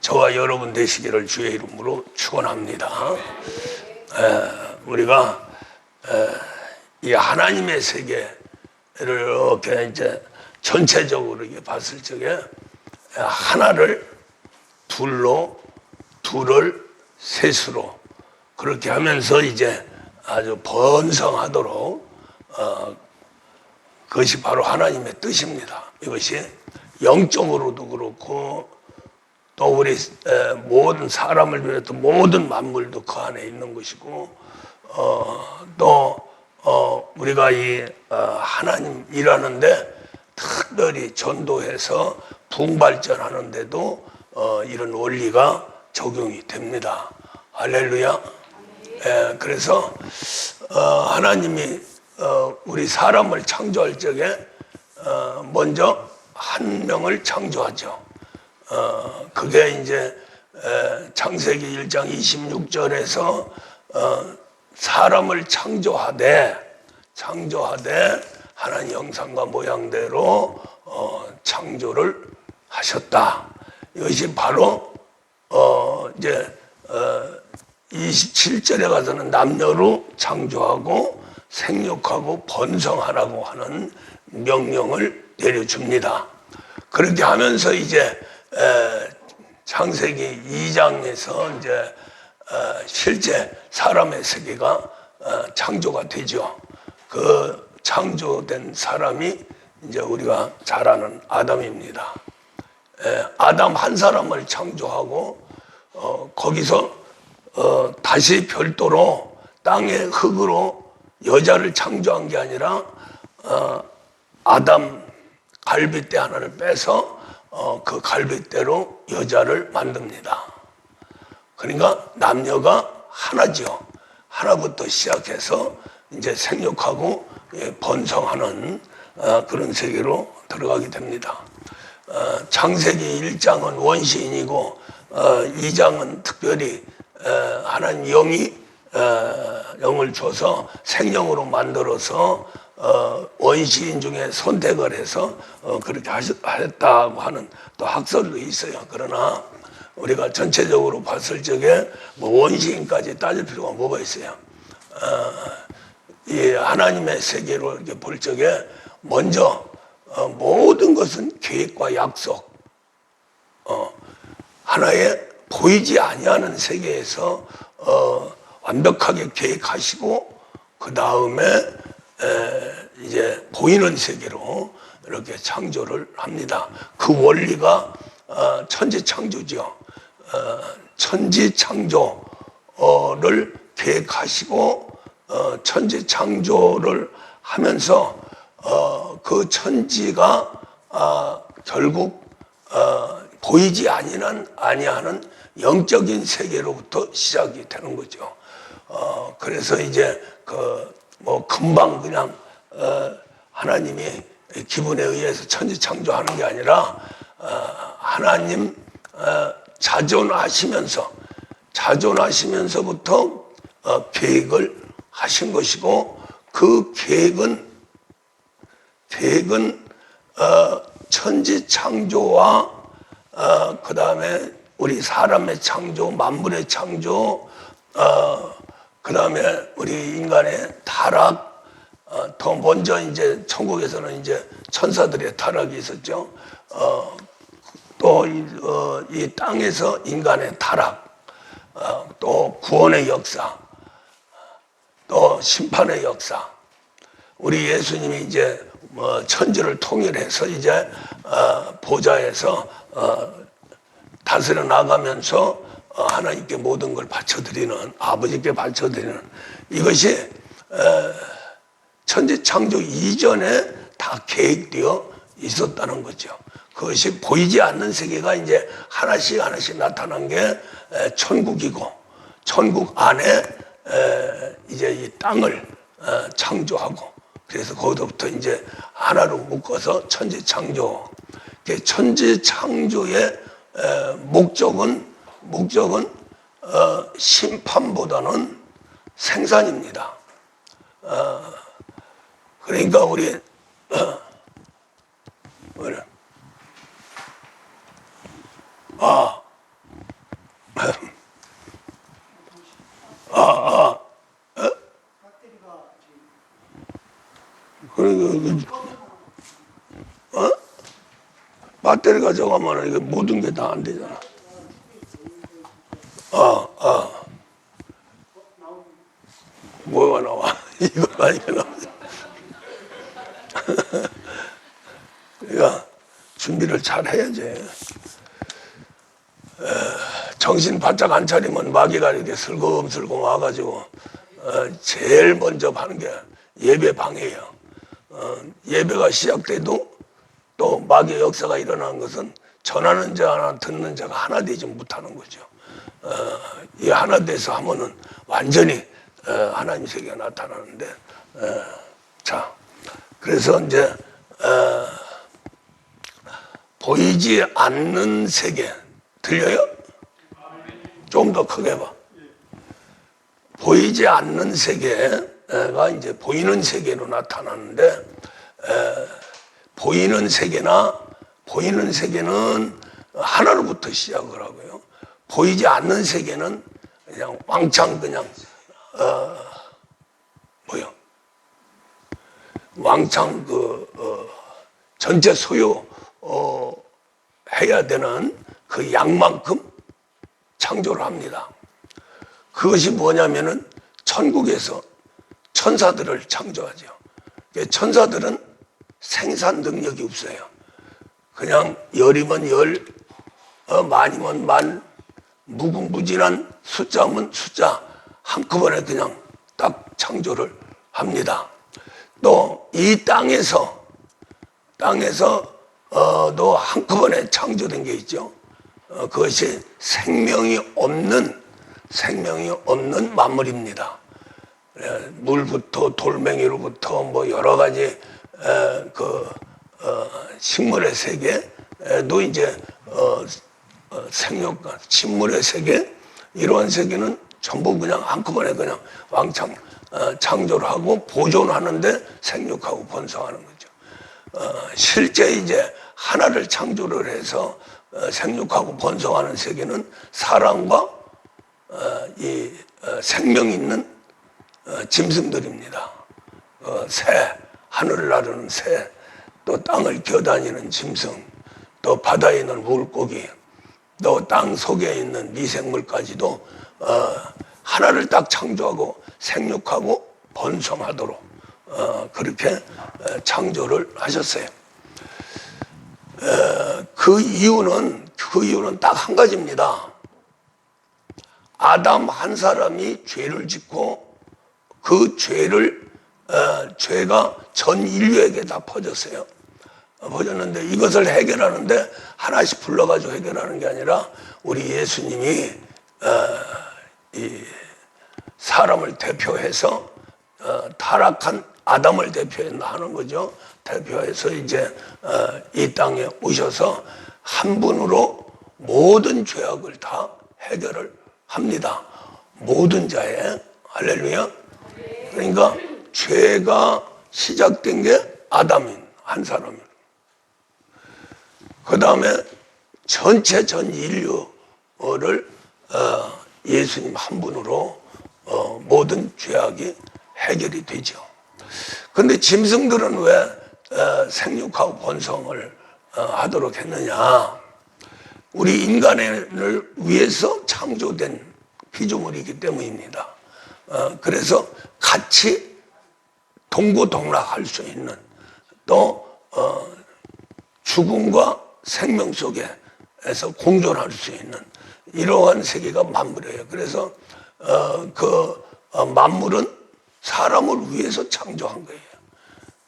저와 여러분 되시기를 주의 이름으로 축원합니다. 우리가 이 하나님의 세계를 이렇게 이제 전체적으로 이렇게 봤을 적에 하나를 둘로, 둘을 셋으로 그렇게 하면서 이제 아주 번성하도록 그것이 바로 하나님의 뜻입니다. 이것이 영적으로도 그렇고 또 우리 모든 사람을 비롯해 모든 만물도 그 안에 있는 것이고 또 우리가 이 하나님 일하는데 특별히 전도해서 부흥발전하는데도 이런 원리가 적용이 됩니다. 할렐루야. 그래서 하나님이 우리 사람을 창조할 적에 먼저 한 명을 창조하죠. 그게 이제 창세기 1장 26절에서 사람을 창조하되 하나님 형상과 모양대로 창조를 하셨다. 이것이 바로 이제 27절에 가서는 남녀로 창조하고 생육하고 번성하라고 하는 명령을 내려줍니다. 그렇게 하면서 이제 창세기 2장에서 이제 실제 사람의 세계가 창조가 되죠. 그 창조된 사람이 이제 우리가 잘 아는 아담입니다. 아담 한 사람을 창조하고 거기서 다시 별도로 땅의 흙으로 여자를 창조한 게 아니라 아담 갈빗대 하나를 빼서 그 갈빗대로 여자를 만듭니다. 그러니까 남녀가 하나죠. 하나부터 시작해서 이제 생육하고 번성하는 그런 세계로 들어가게 됩니다. 창세기 1장은 원시인이고 2장은 특별히 하나님 영을 줘서 생명으로 만들어서 원시인 중에 선택을 해서 그렇게 하셨다고 하는 또 학설도 있어요. 그러나 우리가 전체적으로 봤을 적에 뭐 원시인까지 따질 필요가 뭐가 있어요. 이 하나님의 세계로 이렇게 볼 적에 먼저 모든 것은 계획과 약속, 하나의 보이지 아니하는 세계에서 완벽하게 계획하시고 그 다음에 이제 보이는 세계로 이렇게 창조를 합니다. 그 원리가 천지창조죠. 천지창조를 계획하시고 천지창조를 하면서 그 천지가 결국 보이지 아니하는 영적인 세계로부터 시작이 되는 거죠. 그래서 이제 뭐 금방 그냥 하나님이 기분에 의해서 천지 창조하는 게 아니라 하나님 자존하시면서부터 계획을 하신 것이고 그 계획은 천지 창조와 그 다음에 우리 사람의 창조, 만물의 창조, 그 다음에 우리 인간의 타락, 더 먼저 이제 천국에서는 이제 천사들의 타락이 있었죠. 또 이 땅에서 인간의 타락, 또 구원의 역사, 또 심판의 역사. 우리 예수님이 이제 천지를 통일해서 이제 보좌에서 다스려 나가면서 하나님께 모든 걸 바쳐드리는, 아버지께 바쳐드리는 이것이 천지 창조 이전에 다 계획되어 있었다는 거죠. 그것이 보이지 않는 세계가 이제 하나씩 나타난 게 천국이고, 천국 안에 이제 이 땅을 창조하고, 그래서 거기서부터 이제 하나로 묶어서 천지 창조. 천지 창조의 목적은 심판보다는 생산입니다. 그러니까 우리 아, 그러니까 배터리가 저거면 이게 모든 게 다 안 되잖아. 뭐가 나와? 이거 아니면 나오지. 그러니까 준비를 잘 해야지. 정신 바짝 안 차리면 마귀가 이렇게 슬금슬금 와가지고 제일 먼저 하는 게 예배 방해예요. 예배가 시작돼도 또 마귀의 역사가 일어나는 것은 전하는 자나 듣는 자가 하나 되지 못하는 거죠. 이 하나 돼서 하면은 완전히 하나님 세계가 나타나는데, 자, 그래서 이제 보이지 않는 세계 들려요? 좀 더 크게 봐. 보이지 않는 세계가 이제 보이는 세계로 나타나는데, 보이는 세계는 하나로부터 시작을 하고요. 보이지 않는 세계는 그냥 왕창 그냥 왕창 전체 소유 해야 되는 그 양만큼 창조를 합니다. 그것이 뭐냐면은 천국에서 천사들을 창조하죠. 천사들은 생산 능력이 없어요. 그냥 열이면 열, 만이면 만, 무궁무진한 숫자면 숫자 한꺼번에 그냥 딱 창조를 합니다. 또 이 땅에서 또 한꺼번에 창조된 게 있죠. 그것이 생명이 없는 만물입니다. 물부터 돌멩이로부터 뭐 여러 가지 식물의 세계도 이제 생육과 식물의 세계, 이러한 세계는 전부 그냥 한꺼번에 그냥 왕창 창조를 하고 보존하는데 생육하고 번성하는 거죠. 실제 이제 하나를 창조를 해서 생육하고 번성하는 세계는 사람과 이 생명 있는 짐승들입니다. 새, 하늘을 나르는 새, 또 땅을 기어다니는 짐승, 또 바다에 있는 물고기, 또 땅 속에 있는 미생물까지도 하나를 딱 창조하고 생육하고 번성하도록 그렇게 창조를 하셨어요. 그 이유는 딱 한 가지입니다. 아담 한 사람이 죄를 짓고 그 죄가 전 인류에게 다 퍼졌어요. 퍼졌는데 이것을 해결하는데 하나씩 불러가지고 해결하는 게 아니라 우리 예수님이 이 사람을 대표해서 타락한 아담을 대표해서 하는 거죠. 대표해서 이제 이 땅에 오셔서 한 분으로 모든 죄악을 다 해결을 합니다. 모든 자의 할렐루야. 그러니까 죄가 시작된 게 아담인 한 사람이에요. 그 다음에 전체 전 인류를 예수님 한 분으로 모든 죄악이 해결이 되죠. 그런데 짐승들은 왜 생육하고 번성을 하도록 했느냐? 우리 인간을 위해서 창조된 피조물이기 때문입니다. 그래서 같이 동고동락할 수 있는, 또 죽음과 생명 속에서 공존할 수 있는 이러한 세계가 만물이에요. 그래서 만물은 사람을 위해서 창조한 거예요.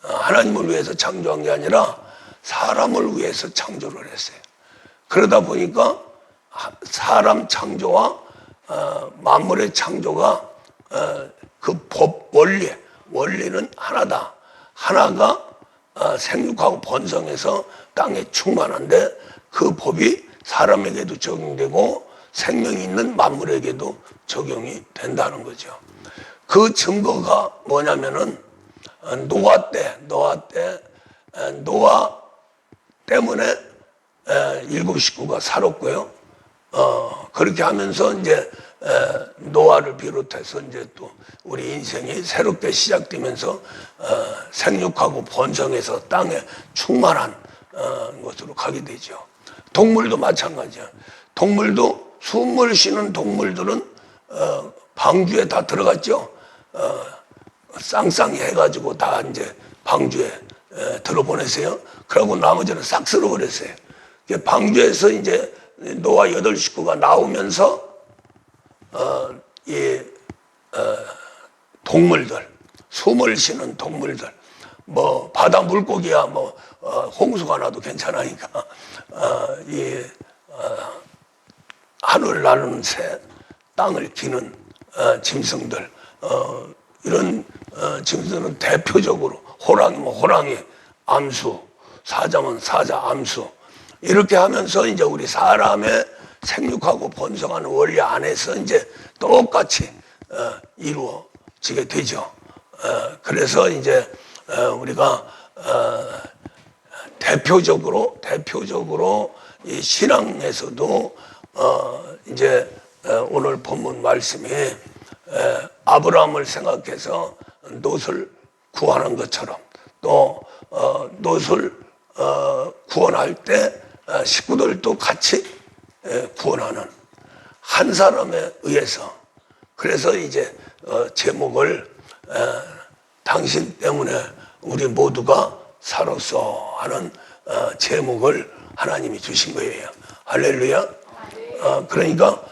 하나님을 위해서 창조한 게 아니라 사람을 위해서 창조를 했어요. 그러다 보니까 사람 창조와 만물의 창조가 그 법, 원리는 하나다. 하나가 생육하고 번성해서 땅에 충만한데 그 법이 사람에게도 적용되고 생명이 있는 만물에게도 적용이 된다는 거죠. 그 증거가 뭐냐면은 노아 때문에 일곱 식구가 살았고요. 그렇게 하면서 이제 노아를 비롯해서 이제 또 우리 인생이 새롭게 시작되면서 생육하고 번성해서 땅에 충만한 것으로 가게 되죠. 동물도 마찬가지야. 동물도 숨을 쉬는 동물들은 방주에 다 들어갔죠. 쌍쌍이 해가지고 다 이제 방주에 들어보내세요. 그러고 나머지는 싹 쓸어버렸어요. 방주에서 이제 노아 8식구가 나오면서 이 동물들, 숨을 쉬는 동물들, 뭐 바다 물고기야 뭐 홍수가 나도 괜찮으니까 하늘 나르는 새, 땅을 기는 짐승들, 이런 짐승들은 대표적으로 호랑이면 호랑이, 암수, 사자면 사자, 암수, 이렇게 하면서 이제 우리 사람의 생육하고 번성하는 원리 안에서 이제 똑같이 이루어지게 되죠. 그래서 이제 우리가 대표적으로 이 신앙에서도 이제 오늘 본문 말씀이 아브라함을 생각해서 롯을 구원한 것처럼 또 롯을 구원할 때 식구들도 같이 구원하는 한 사람에 의해서, 그래서 이제 제목을 당신 때문에 우리 모두가 살았어 하는 제목을 하나님이 주신 거예요. 할렐루야. 그러니까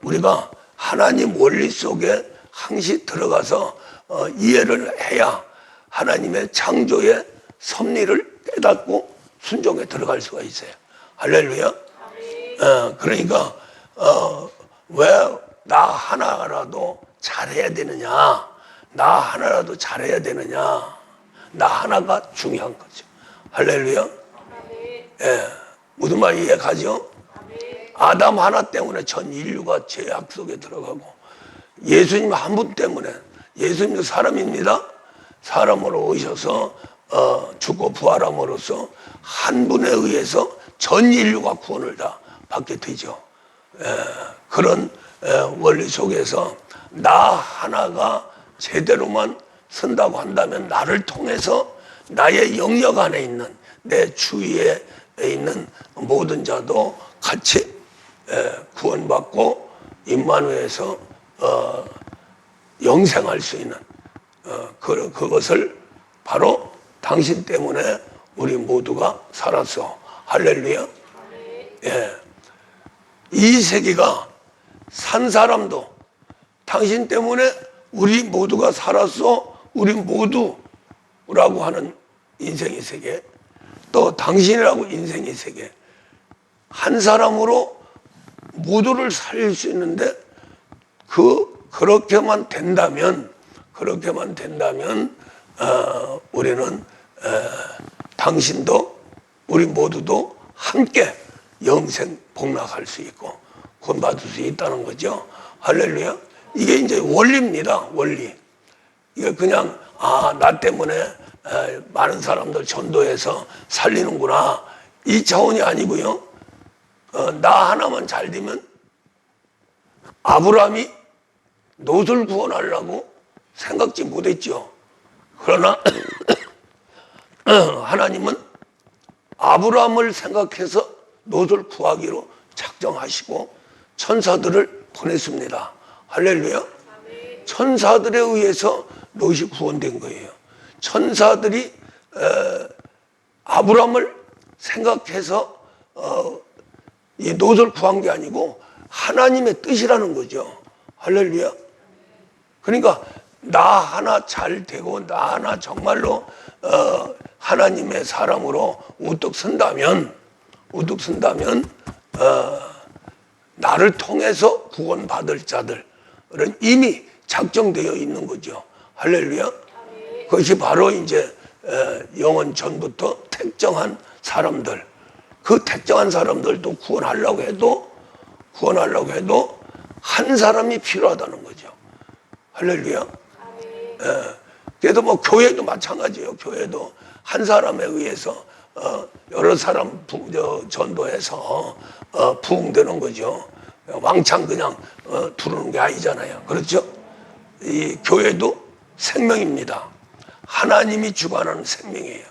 우리가 하나님 원리 속에 항시 들어가서 이해를 해야 하나님의 창조의 섭리를 깨닫고 순종에 들어갈 수가 있어요. 할렐루야. 그러니까 왜 나 하나라도 잘해야 되느냐, 나 하나라도 잘해야 되느냐, 나 하나가 중요한 거죠. 할렐루야. 무슨 말 이해가죠? 아담 하나 때문에 전 인류가 죄악 속에 들어가고, 예수님 한 분 때문에, 예수님도 사람입니다. 사람으로 오셔서 죽고 부활함으로써 한 분에 의해서 전 인류가 구원을 다 받게 되죠. 그런 원리 속에서 나 하나가 제대로만 선다고 한다면 나를 통해서 나의 영역 안에 있는 내 주위에 있는 모든 자도 같이 구원받고 임마누엘에서 영생할 수 있는 그것을 바로 당신 때문에 우리 모두가 살았어. 할렐루야. 이 세계가 산 사람도 당신 때문에 우리 모두가 살았어. 우리 모두라고 하는 인생의 세계, 또 당신이라고 인생의 세계, 한 사람으로 모두를 살릴 수 있는데 그렇게만 된다면 우리는 당신도 우리 모두도 함께 영생 복락할 수 있고 구원받을 수 있다는 거죠. 할렐루야. 이게 이제 원리입니다. 원리. 이게 그냥 나 때문에 많은 사람들 전도해서 살리는구나, 이 차원이 아니고요. 나 하나만 잘 되면 아브라함이 롯을 구원하려고 생각지 못했죠. 그러나 하나님은 아브라함을 생각해서 롯을 구하기로 작정하시고 천사들을 보냈습니다. 할렐루야. 천사들에 의해서 롯이 구원된 거예요. 천사들이 아브라함을 생각해서 이 롯을 구한 게 아니고 하나님의 뜻이라는 거죠. 할렐루야. 그러니까 나 하나 잘 되고 나 하나 정말로 하나님의 사람으로 우뚝 선다면 나를 통해서 구원받을 자들은 이미 작정되어 있는 거죠. 할렐루야. 그것이 바로 이제 영원 전부터 택정한 사람들, 그 택정한 사람들도 구원하려고 해도 한 사람이 필요하다는 거죠. 할렐루야. 그래도 뭐 교회도 마찬가지예요. 교회도 한 사람에 의해서 여러 사람 전도해서 부흥되는 거죠. 왕창 그냥 들어오는 게 아니잖아요. 그렇죠? 이 교회도 생명입니다. 하나님이 주관하는 생명이에요.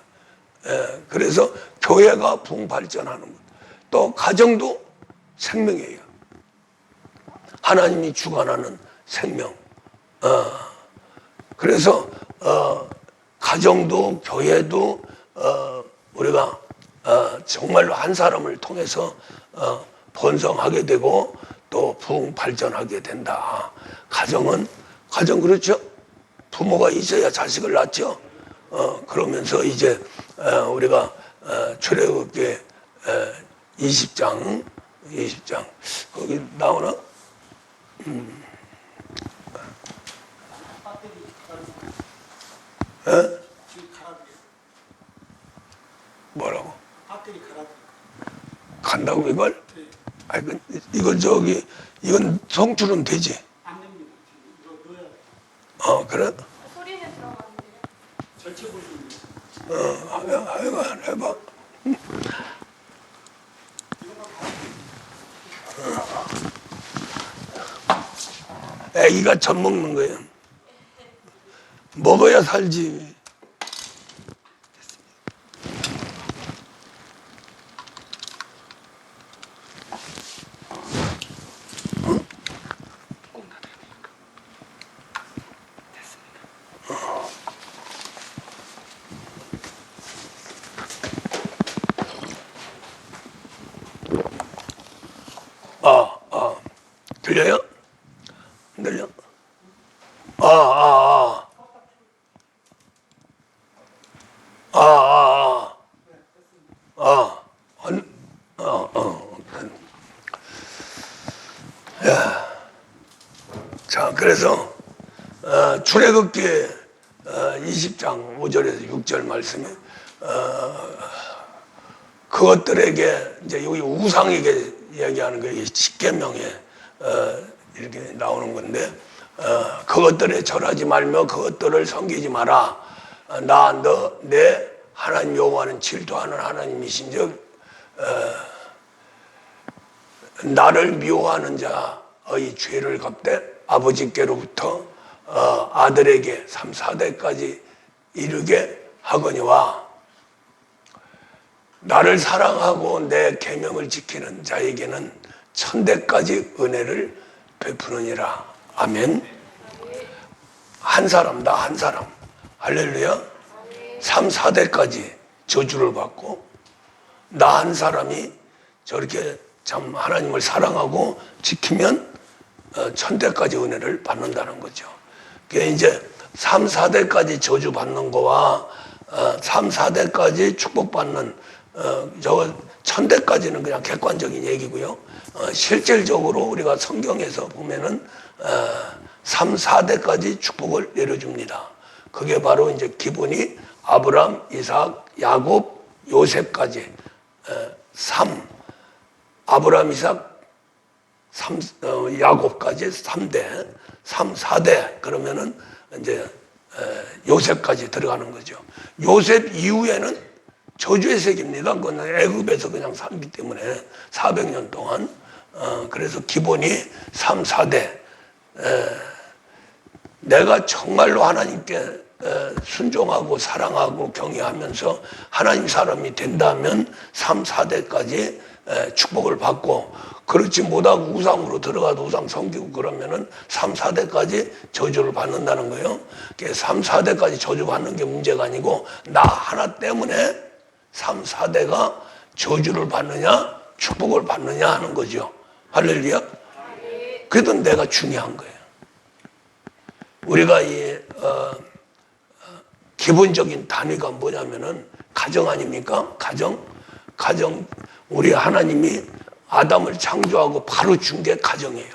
그래서 교회가 부흥 발전하는 것. 또 가정도 생명이에요. 하나님이 주관하는 생명. 그래서 가정도 교회도 우리가 정말로 한 사람을 통해서 번성하게 되고 또 부흥 발전하게 된다. 가정 그렇죠? 부모가 있어야 자식을 낳죠. 그러면서 이제 우리가 출애굽기 20장 거기 나오나? 뭐라고? 간다고 이걸? 아니, 이건 이건 성출은 되지. 안 됩니다. 이거 넣어야 돼. 그래? 소리는 들어가는데요. 절체 보시면 하여간 해봐. 애기가 젖 먹는 거예요. 먹어야 살지. 들려요? 안 들려? 자, 그래서 출애굽기 20장 5절에서 6절 말씀에 그것들에게 이제 여기 우상에게 이야기하는 거예요. 십계명에 이렇게 나오는 건데 그것들에 절하지 말며 그것들을 섬기지 마라. 나 너 내 하나님 여호와는 질투하는 하나님이신즉 나를 미워하는 자의 죄를 갚되 아버지께로부터 아들에게 3, 4대까지 이르게 하거니와 나를 사랑하고 내 계명을 지키는 자에게는 1000대까지 은혜를 베푸느니라. 아멘. 한 사람다, 한 사람. 할렐루야. 3, 4대까지 저주를 받고 나 한 사람이 저렇게 참 하나님을 사랑하고 지키면 1000대까지 은혜를 받는다는 거죠. 그게 이제 3, 4대까지 저주 받는 거와 3, 4대까지 축복받는 저 1000대까지는 그냥 객관적인 얘기고요. 실질적으로 우리가 성경에서 보면은 3, 4대까지 축복을 내려줍니다. 그게 바로 이제 기본이 아브람, 이삭, 야곱, 요셉까지 3 아브람, 이삭, 야곱까지 3대, 3, 4대 그러면은 이제 요셉까지 들어가는 거죠. 요셉 이후에는 저주의 세계입니다. 그건 애굽에서 그냥 살기 때문에 400년 동안 그래서 기본이 3, 4대 내가 정말로 하나님께 순종하고 사랑하고 경외하면서 하나님 사람이 된다면 3, 4대까지 축복을 받고 그렇지 못하고 우상으로 들어가도 우상 섬기고 그러면은 3, 4대까지 저주를 받는다는 거예요. 3, 4대까지 저주 받는 게 문제가 아니고 나 하나 때문에 3, 4대가 저주를 받느냐 축복을 받느냐 하는 거죠. 할렐루야. 그래도 내가 중요한 거예요. 우리가 이 기본적인 단위가 뭐냐면은 가정 아닙니까? 가정 우리 하나님이 아담을 창조하고 바로 준 게 가정이에요.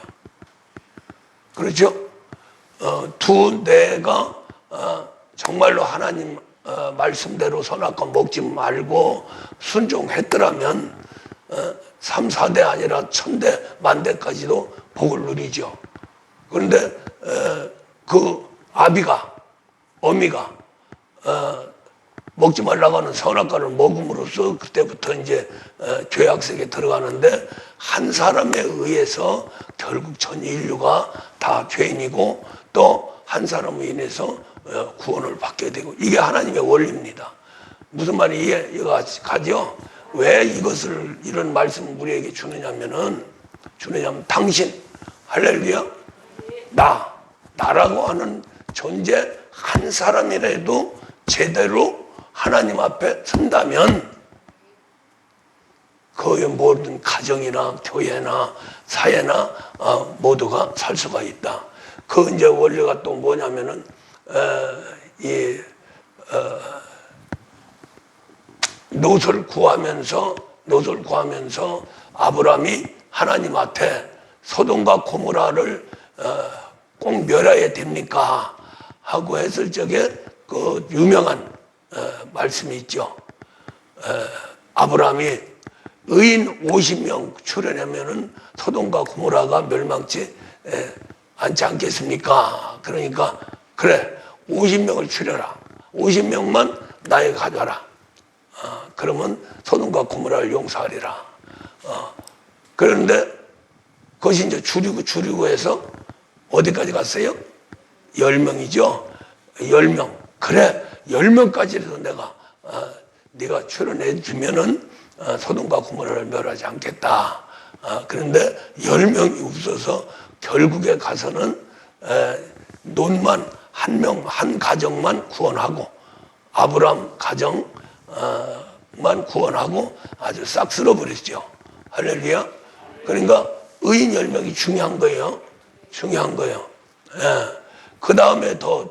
그렇죠? 두 내가 정말로 하나님 말씀대로 선악과 먹지 말고 순종했더라면 3, 4대 아니라 1000대, 만대까지도 복을 누리죠. 그런데 그 아비가 어미가 먹지 말라고 하는 선악과를 먹음으로써 그때부터 이제 죄악세계에 들어가는데 한 사람에 의해서 결국 전 인류가 다 죄인이고 또 한 사람으로 인해서 구원을 받게 되고 이게 하나님의 원리입니다. 무슨 말이 이해가 가죠? 왜 이것을 이런 말씀을 우리에게 주느냐면 당신 할렐루야 나라고 하는 존재 한 사람이라도 제대로 하나님 앞에 선다면 그의 모든 가정이나 교회나 사회나 모두가 살 수가 있다. 그 이제 원리가 또 뭐냐면은 롯을 구하면서 아브라함이 하나님 앞에 소돔과 고모라를 꼭 멸해야 됩니까? 하고 했을 적에 그 유명한 말씀이 있죠. 아브라함이 의인 50명 출연하면은 소돔과 고모라가 멸망치 않지 않겠습니까? 그러니까 그래 50명을 추려라. 50명만 나에게 가져라. 그러면 소돔과 고모라를 용서하리라. 그런데 그것이 이제 줄이고 해서 어디까지 갔어요? 10명이죠. 10명. 그래 10명까지라도 네가 출연해 주면은 소돔과 고모라를 멸하지 않겠다. 그런데 10명이 없어서 결국에 가서는 롯만 한 가정만 구원하고 아브라함 가정만 구원하고 아주 싹 쓸어버렸죠. 할렐루야. 그러니까 의인 10명이 중요한 거예요. 그 다음에 더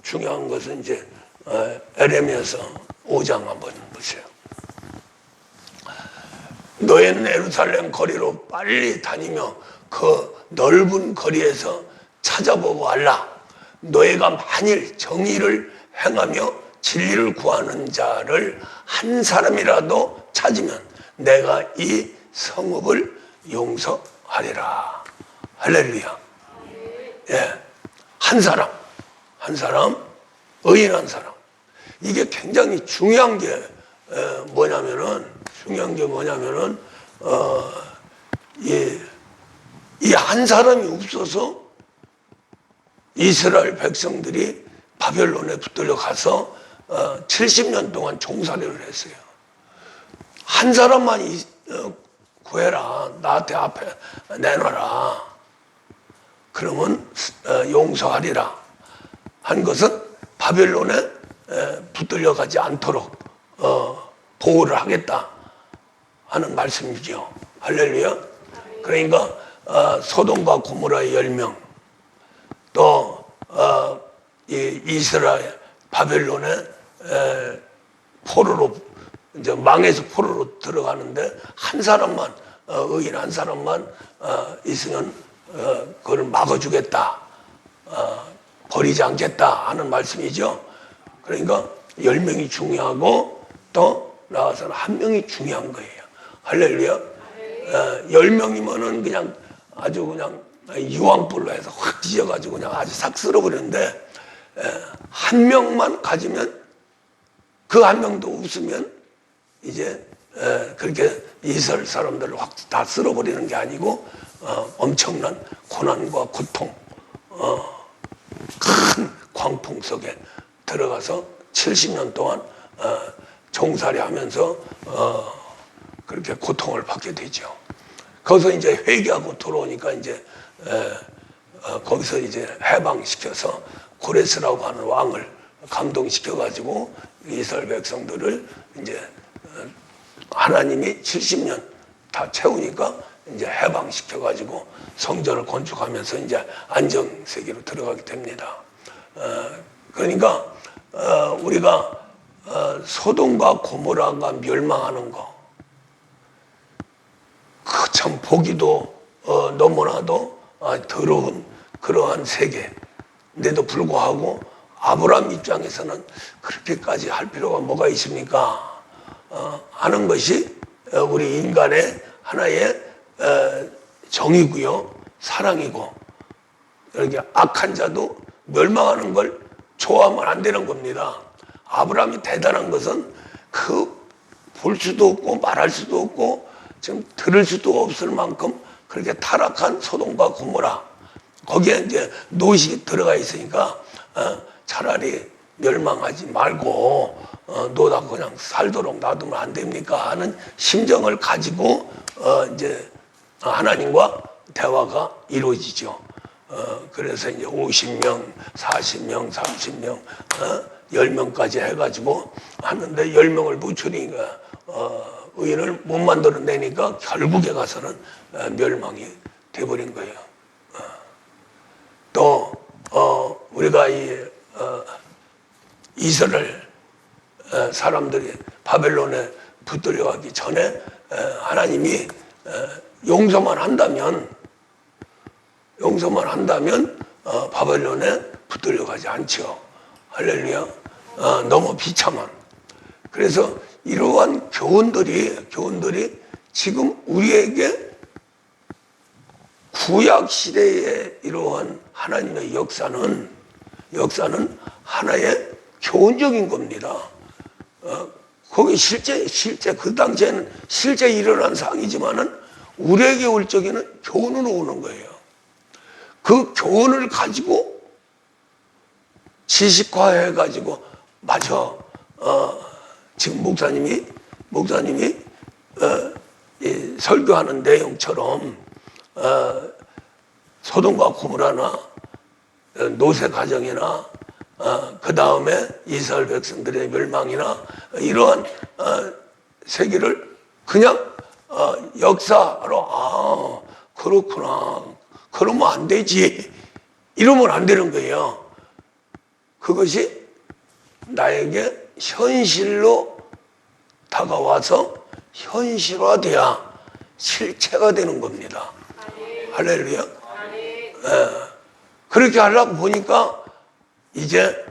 중요한 것은 이제 에레미야서 5장 한번 보세요. 너희는 예루살렘 거리로 빨리 다니며 그 넓은 거리에서 찾아보고 알라. 너희가 만일 정의를 행하며 진리를 구하는 자를 한 사람이라도 찾으면 내가 이 성읍을 용서하리라. 할렐루야. 예, 한 사람, 의인 한 사람. 이게 굉장히 중요한 게 뭐냐면은 이 한 사람이 없어서 이스라엘 백성들이 바벨론에 붙들려 가서 70년 동안 종살이를 했어요. 한 사람만 구해라. 나한테 앞에 내놔라. 그러면 용서하리라. 한 것은 바벨론에 붙들려 가지 않도록 보호를 하겠다 하는 말씀이죠. 할렐루야. 그러니까 소돔과 고모라의 10명 또 이스라엘 바벨론에 포로로 이제 망해서 포로로 들어가는데 한 사람만 의인 한 사람만 있으면 그걸 막아주겠다, 버리지 않겠다 하는 말씀이죠. 그러니까 10명이 중요하고 또 나와서는 한 명이 중요한 거예요. 할렐루야. 10명이면은 그냥 아주 그냥 유황불로 해서 확 찢어가지고 그냥 아주 싹 쓸어버리는데 한 명만 가지면 그 한 명도 없으면 이제 그렇게 이스라엘 사람들을 확 다 쓸어버리는 게 아니고 엄청난 고난과 고통, 큰 광풍 속에 들어가서 70년 동안 종살이 하면서 그렇게 고통을 받게 되죠. 거기서 이제 회개하고 들어오니까 이제 거기서 이제 해방시켜서 고레스라고 하는 왕을 감동시켜가지고 이스라엘 백성들을 이제 하나님이 70년 다 채우니까 이제 해방시켜가지고 성전을 건축하면서 이제 안정세계로 들어가게 됩니다. 그러니까 우리가 소돔과 고모라가 멸망하는 거, 참 보기도 너무나도 더러운 그러한 세계인데도 불구하고 아브라함 입장에서는 그렇게까지 할 필요가 뭐가 있습니까? 하는 것이 우리 인간의 하나의 정의고요, 사랑이고, 이렇게 악한 자도 멸망하는 걸 좋아하면 안 되는 겁니다. 아브라함이 대단한 것은 볼 수도 없고 말할 수도 없고 지금 들을 수도 없을 만큼 그렇게 타락한 소돔과 고모라, 거기에 이제 노시 들어가 있으니까 차라리 멸망하지 말고 너다 그냥 살도록 놔두면 안 됩니까 하는 심정을 가지고 이제 하나님과 대화가 이루어지죠. 그래서 이제 50명, 40명, 30명, 10명까지 해가지고 하는데 10명을 못 추리니까 의인을 못 만들어내니까 결국에 가서는 멸망이 돼버린 거예요. 또 우리가 이스라엘 사람들이 바벨론에 붙들려가기 전에 하나님이 용서만 한다면 바벨론에 붙들려가지 않죠. 할렐루야. 너무 비참한. 그래서 이러한 교훈들이 지금 우리에게 구약 시대의 이러한 하나님의 역사는 하나의 교훈적인 겁니다. 거기 실제 그 당시에는 실제 일어난 사항이지만은 우리에게 올 적에는 교훈으로 오는 거예요. 그 교훈을 가지고 지식화해가지고 맞아. 지금 목사님이 설교하는 내용처럼 소돔과 고모라나 노세 가정이나 그 다음에 이스라엘 백성들의 멸망이나 이러한 세계를 그냥 역사로 그렇구나, 그러면 안 되지, 이러면 안 되는 거예요. 그것이 나에게 현실로 다가와서 현실화돼야 실체가 되는 겁니다. 할렐루야. 그렇게 하려고 보니까 이제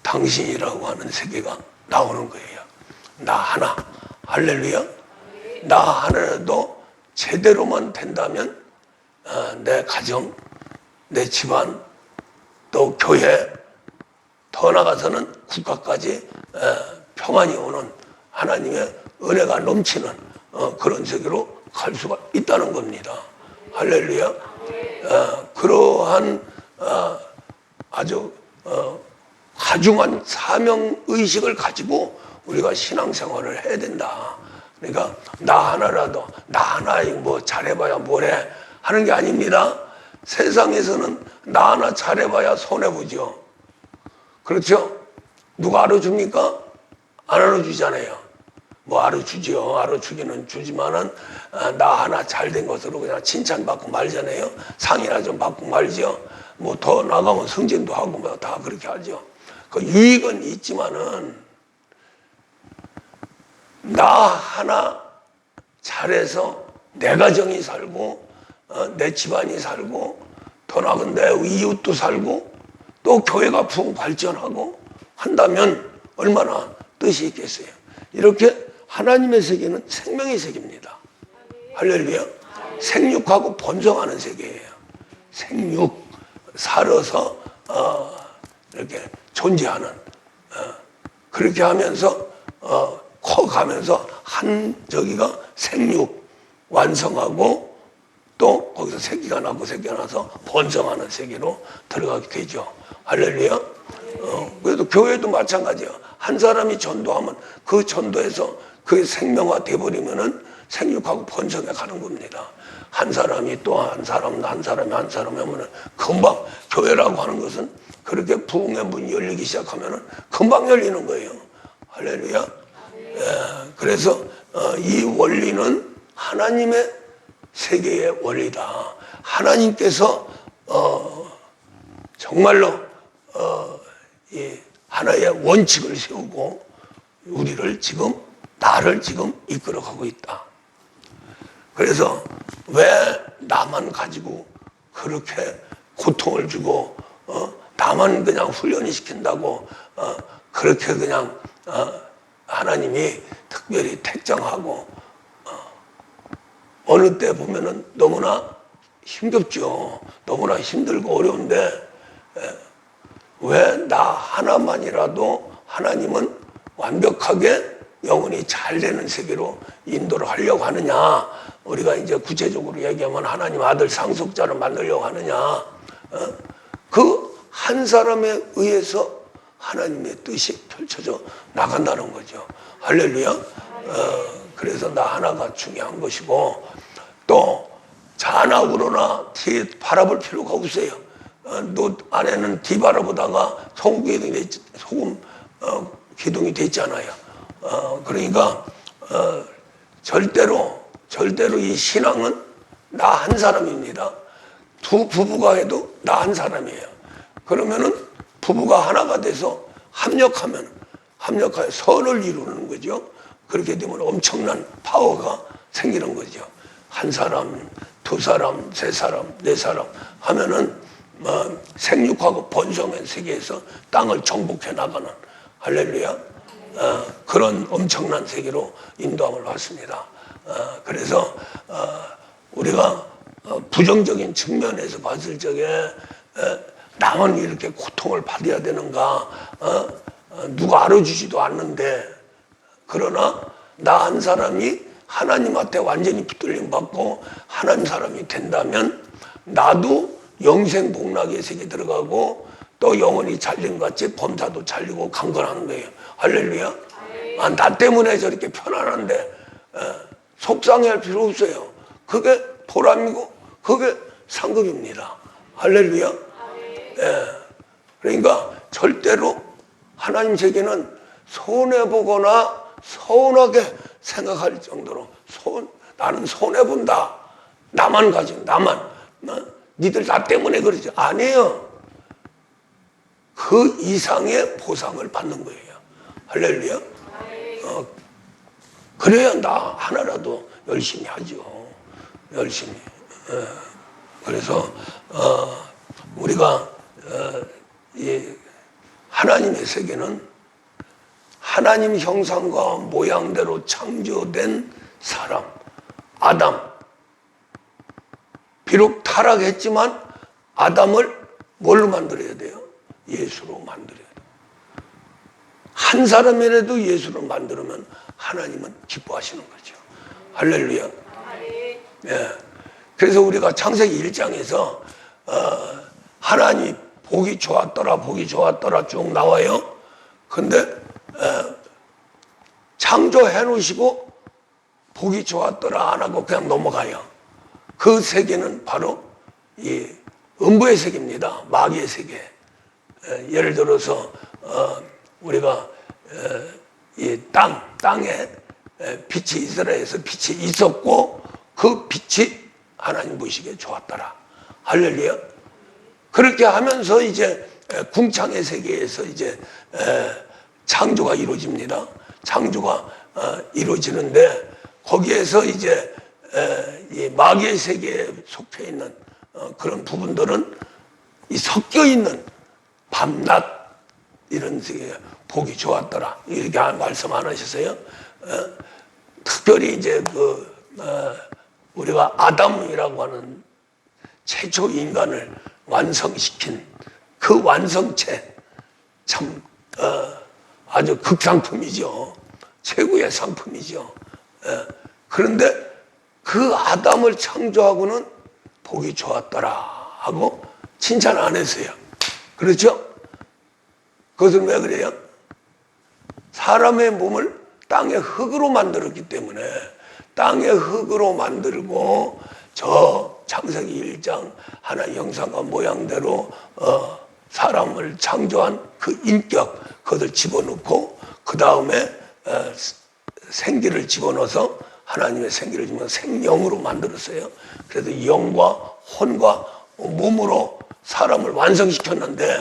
당신이라고 하는 세계가 나오는 거예요. 나 하나. 할렐루야. 나 하나라도 제대로만 된다면 내 가정, 내 집안, 또 교회, 더 나아가서는 국가까지 평안이 오는 하나님의 은혜가 넘치는 그런 세계로 갈 수가 있다는 겁니다. 할렐루야. 그러한 아주 가중한 사명의식을 가지고 우리가 신앙생활을 해야 된다. 그러니까 나 하나라도, 나 하나 뭐 잘해봐야 뭐래 하는 게 아닙니다. 세상에서는 나 하나 잘해봐야 손해보죠. 그렇죠? 누가 알아줍니까? 안 알아주잖아요. 뭐 알아주죠. 알아주기는 주지만은 나 하나 잘된 것으로 그냥 칭찬받고 말잖아요. 상이나 좀 받고 말죠. 뭐 더 나가면 승진도 하고 뭐 다 그렇게 하죠. 그 유익은 있지만은 나 하나 잘해서 내 가정이 살고 내 집안이 살고 더 나아간 내 이웃도 살고 또 교회가 부흥 발전하고 한다면 얼마나 뜻이 있겠어요. 이렇게 하나님의 세계는 생명의 세계입니다. 할렐루야. 생육하고 번성하는 세계예요. 생육, 살아서 이렇게 존재하는, 그렇게 하면서 커가면서 한 저기가 생육 완성하고 또 거기서 새끼가 나고 새끼가 나서 번성하는 세계로 들어가게 되죠. 할렐루야. 그래도 교회도 마찬가지예요. 한 사람이 전도하면 그 전도에서 그게 생명화 돼버리면은 생육하고 번성해 가는 겁니다. 한 사람이 또 한 사람이 하면은 금방, 교회라고 하는 것은 그렇게 부흥의 문이 열리기 시작하면은 금방 열리는 거예요. 할렐루야. 그래서 이 원리는 하나님의 세계의 원리다. 하나님께서 정말로 이 하나의 원칙을 세우고 나를 지금 이끌어가고 있다. 그래서 왜 나만 가지고 그렇게 고통을 주고 나만 그냥 훈련이 시킨다고 그렇게 그냥 하나님이 특별히 택정하고 어느 때 보면은 너무나 힘겹죠. 너무나 힘들고 어려운데 왜 나 하나만이라도 하나님은 완벽하게 영혼이 잘 되는 세계로 인도를 하려고 하느냐. 우리가 이제 구체적으로 얘기하면 하나님 아들 상속자를 만들려고 하느냐. 그 한 사람에 의해서 하나님의 뜻이 펼쳐져 나간다는 거죠. 할렐루야. 그래서 나 하나가 중요한 것이고, 또 잔악으로나 뒤에 바라볼 필요가 없어요. 너 안에는 뒤 바라보다가 소금 기둥이 됐잖아요. 그러니까 절대로 이 신앙은 나 한 사람입니다. 두 부부가 해도 나 한 사람이에요. 그러면은 부부가 하나가 돼서 합력하여 선을 이루는 거죠. 그렇게 되면 엄청난 파워가 생기는 거죠. 한 사람, 두 사람, 세 사람, 네 사람 하면은 생육하고 번성의 세계에서 땅을 정복해 나가는, 할렐루야, 그런 엄청난 세계로 인도함을 받습니다. 그래서 우리가 부정적인 측면에서 봤을 적에 나만 이렇게 고통을 받아야 되는가, 누가 알아주지도 않는데, 그러나 나 한 사람이 하나님한테 완전히 붙들림 받고 하나님 사람이 된다면 나도 영생복락의 세계에 들어가고 또 영혼이 잘린 같이 범사도 잘리고 강건하는 거예요. 할렐루야. 나 때문에 저렇게 편안한데 속상해할 필요 없어요. 그게 보람이고 그게 상급입니다. 할렐루야. 그러니까 절대로 하나님 세계는 손해보거나 서운하게 생각할 정도로 나는 손해본다, 나만 가지고 나만, 니들 나 때문에 그러지, 아니에요. 그 이상의 보상을 받는 거예요. 할렐루야. 그래야 나 하나라도 열심히 하죠. 열심히. 그래서 우리가 이 하나님의 세계는 하나님 형상과 모양대로 창조된 사람, 아담. 비록 타락했지만 아담을 뭘로 만들어야 돼요? 예수로 만들어야 돼요. 한 사람이라도 예수로 만들면 하나님은 기뻐하시는 거죠. 할렐루야. 예. 그래서 우리가 창세기 1장에서 하나님 보기 좋았더라 쭉 나와요. 근데 창조해 놓으시고 보기 좋았더라 안 하고 그냥 넘어가요. 그 세계는 바로 이 음부의 세계입니다. 마귀의 세계. 예를 들어서 우리가 이 땅에 빛이 있으라 해서 빛이 있었고 그 빛이 하나님 보시기에 좋았더라. 할렐루야. 그렇게 하면서 이제 궁창의 세계에서 이제 창조가 이루어집니다. 창조가 이루어지는데 거기에서 이제 이 마귀의 세계에 속해 있는 그런 부분들은 이 섞여 있는 밤낮 이런 세계 보기 좋았더라 이렇게 말씀 안 하셨어요? 특별히 이제 우리가 아담이라고 하는 최초 인간을 완성시킨 그 완성체 참 아주 극상품이죠. 최고의 상품이죠. 그런데 그 아담을 창조하고는 보기 좋았더라 하고 칭찬 안 했어요. 그렇죠? 그것은 왜 그래요? 사람의 몸을 땅의 흙으로 만들었기 때문에 땅의 흙으로 만들고 저 창세기 1장 하나의 형상과 모양대로 사람을 창조한 그 인격 그것을 집어넣고 그 다음에 생기를 집어넣어서 하나님의 생기를 집어넣어 생명으로 만들었어요. 그래서 영과 혼과 몸으로 사람을 완성시켰는데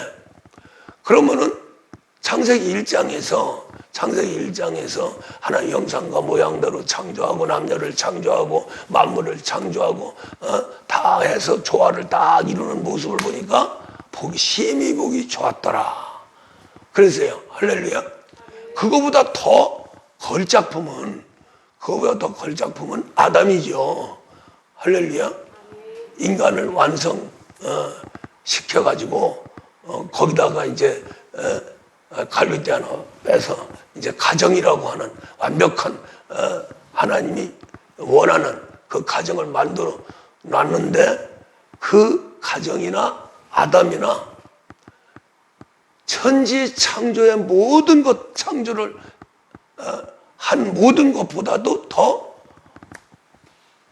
그러면은 창세기 1장에서 하나의 형상과 모양대로 창조하고 남녀를 창조하고 만물을 창조하고 다 해서 조화를 딱 이루는 모습을 보니까 심히 보기 좋았더라. 그래서요. 할렐루야. 그거보다 더 걸작품은 아담이죠. 할렐루야. 인간을 완성 시켜가지고 거기다가 이제 갈빗대 하나 빼서 이제 가정이라고 하는 완벽한 하나님이 원하는 그 가정을 만들어 놨는데 그 가정이나 아담이나 천지 창조의 모든 것 창조를 한 모든 것보다도 더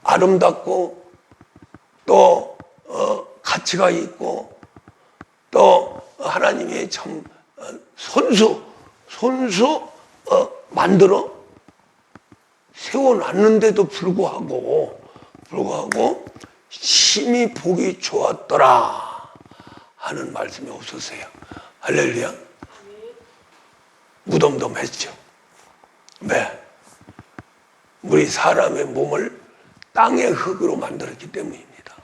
아름답고 또 가치가 있고 또 하나님이 참 손수 만들어 세워놨는데도 불구하고 심히 보기 좋았더라 하는 말씀이 없으세요. 할렐루야. 무덤덤했죠. 왜? 우리 사람의 몸을 땅의 흙으로 만들었기 때문입니다.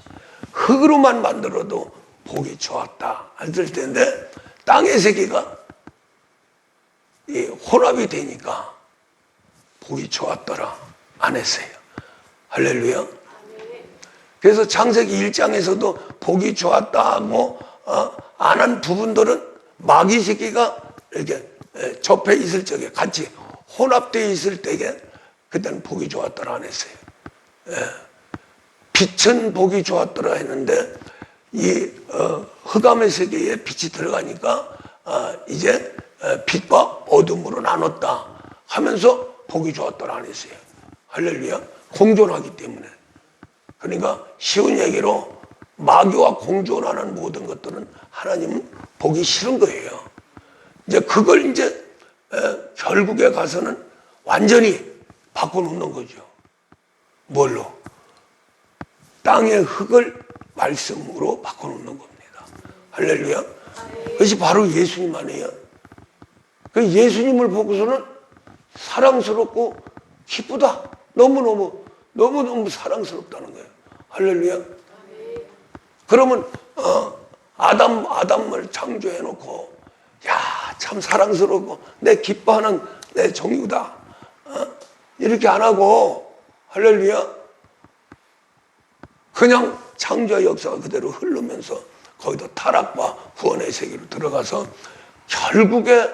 흙으로만 만들어도 보기 좋았다 했을 텐데 땅의 세계가 혼합이 되니까 보기 좋았더라 안 했어요. 할렐루야. 그래서 창세기 1장에서도 보기 좋았다고 안 한 부분들은 마귀 새끼가 이렇게 접해 있을 적에 같이 혼합되어 있을 때에 그때는 보기 좋았더라 안 했어요. 빛은 보기 좋았더라 했는데 이 흑암의 세계에 빛이 들어가니까 이제 빛과 어둠으로 나눴다 하면서 보기 좋았더라 안 했어요. 할렐루야. 공존하기 때문에. 그러니까 쉬운 얘기로 마귀와 공존하는 모든 것들은 하나님은 보기 싫은 거예요. 이제 그걸 이제 결국에 가서는 완전히 바꿔놓는 거죠. 뭘로? 땅의 흙을 말씀으로 바꿔놓는 겁니다. 할렐루야. 그것이 바로 예수님 아니에요. 그 예수님을 보고서는 사랑스럽고 기쁘다. 너무너무 사랑스럽다는 거예요. 할렐루야. 그러면 아담을 창조해놓고 야, 참 사랑스럽고 내 기뻐하는 내 종이다. 이렇게 안 하고 할렐루야. 그냥 창조의 역사가 그대로 흐르면서 거기도 타락과 구원의 세계로 들어가서 결국에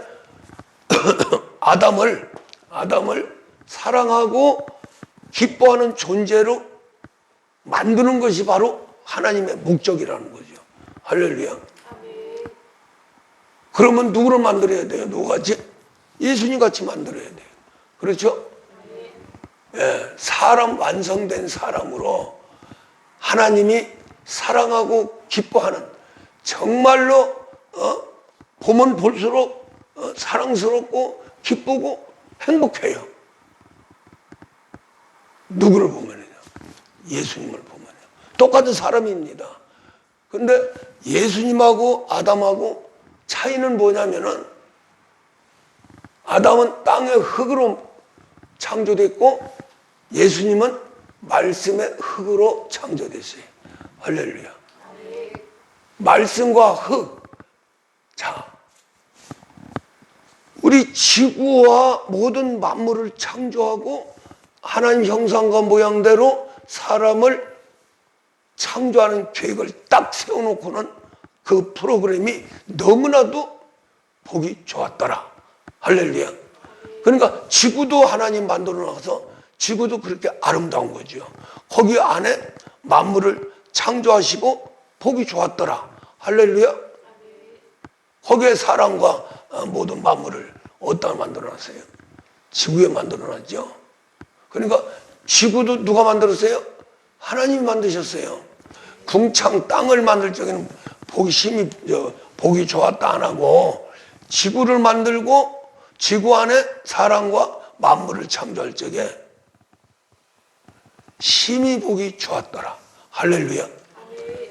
아담을 사랑하고 기뻐하는 존재로 만드는 것이 바로 하나님의 목적이라는 거죠. 할렐루야. 그러면 누구를 만들어야 돼요? 누구같이? 예수님 같이 만들어야 돼요. 그렇죠? 사람, 완성된 사람으로 하나님이 사랑하고 기뻐하는 정말로 보면 볼수록 사랑스럽고 기쁘고 행복해요. 누구를 보면요? 예수님을 보면요. 똑같은 사람입니다. 근데 예수님하고 아담하고 차이는 뭐냐면은 아담은 땅의 흙으로 창조됐고 예수님은 말씀의 흙으로 창조됐어요. 할렐루야. 말씀과 흙. 자, 우리 지구와 모든 만물을 창조하고 하나님 형상과 모양대로 사람을 창조하는 계획을 딱 세워놓고는 그 프로그램이 너무나도 보기 좋았더라. 할렐루야. 그러니까 지구도 하나님 만들어 놔서 지구도 그렇게 아름다운 거죠. 거기 안에 만물을 창조하시고 보기 좋았더라. 할렐루야. 거기에 사람과 모든 만물을 어디다 만들어 놨어요? 지구에 만들어 놨죠. 그러니까 지구도 누가 만들었어요? 하나님이 만드셨어요. 궁창 땅을 만들 적에는 보기 좋았다 안 하고 지구를 만들고 지구 안에 사람과 만물을 창조할 적에 심히 보기 좋았더라. 할렐루야.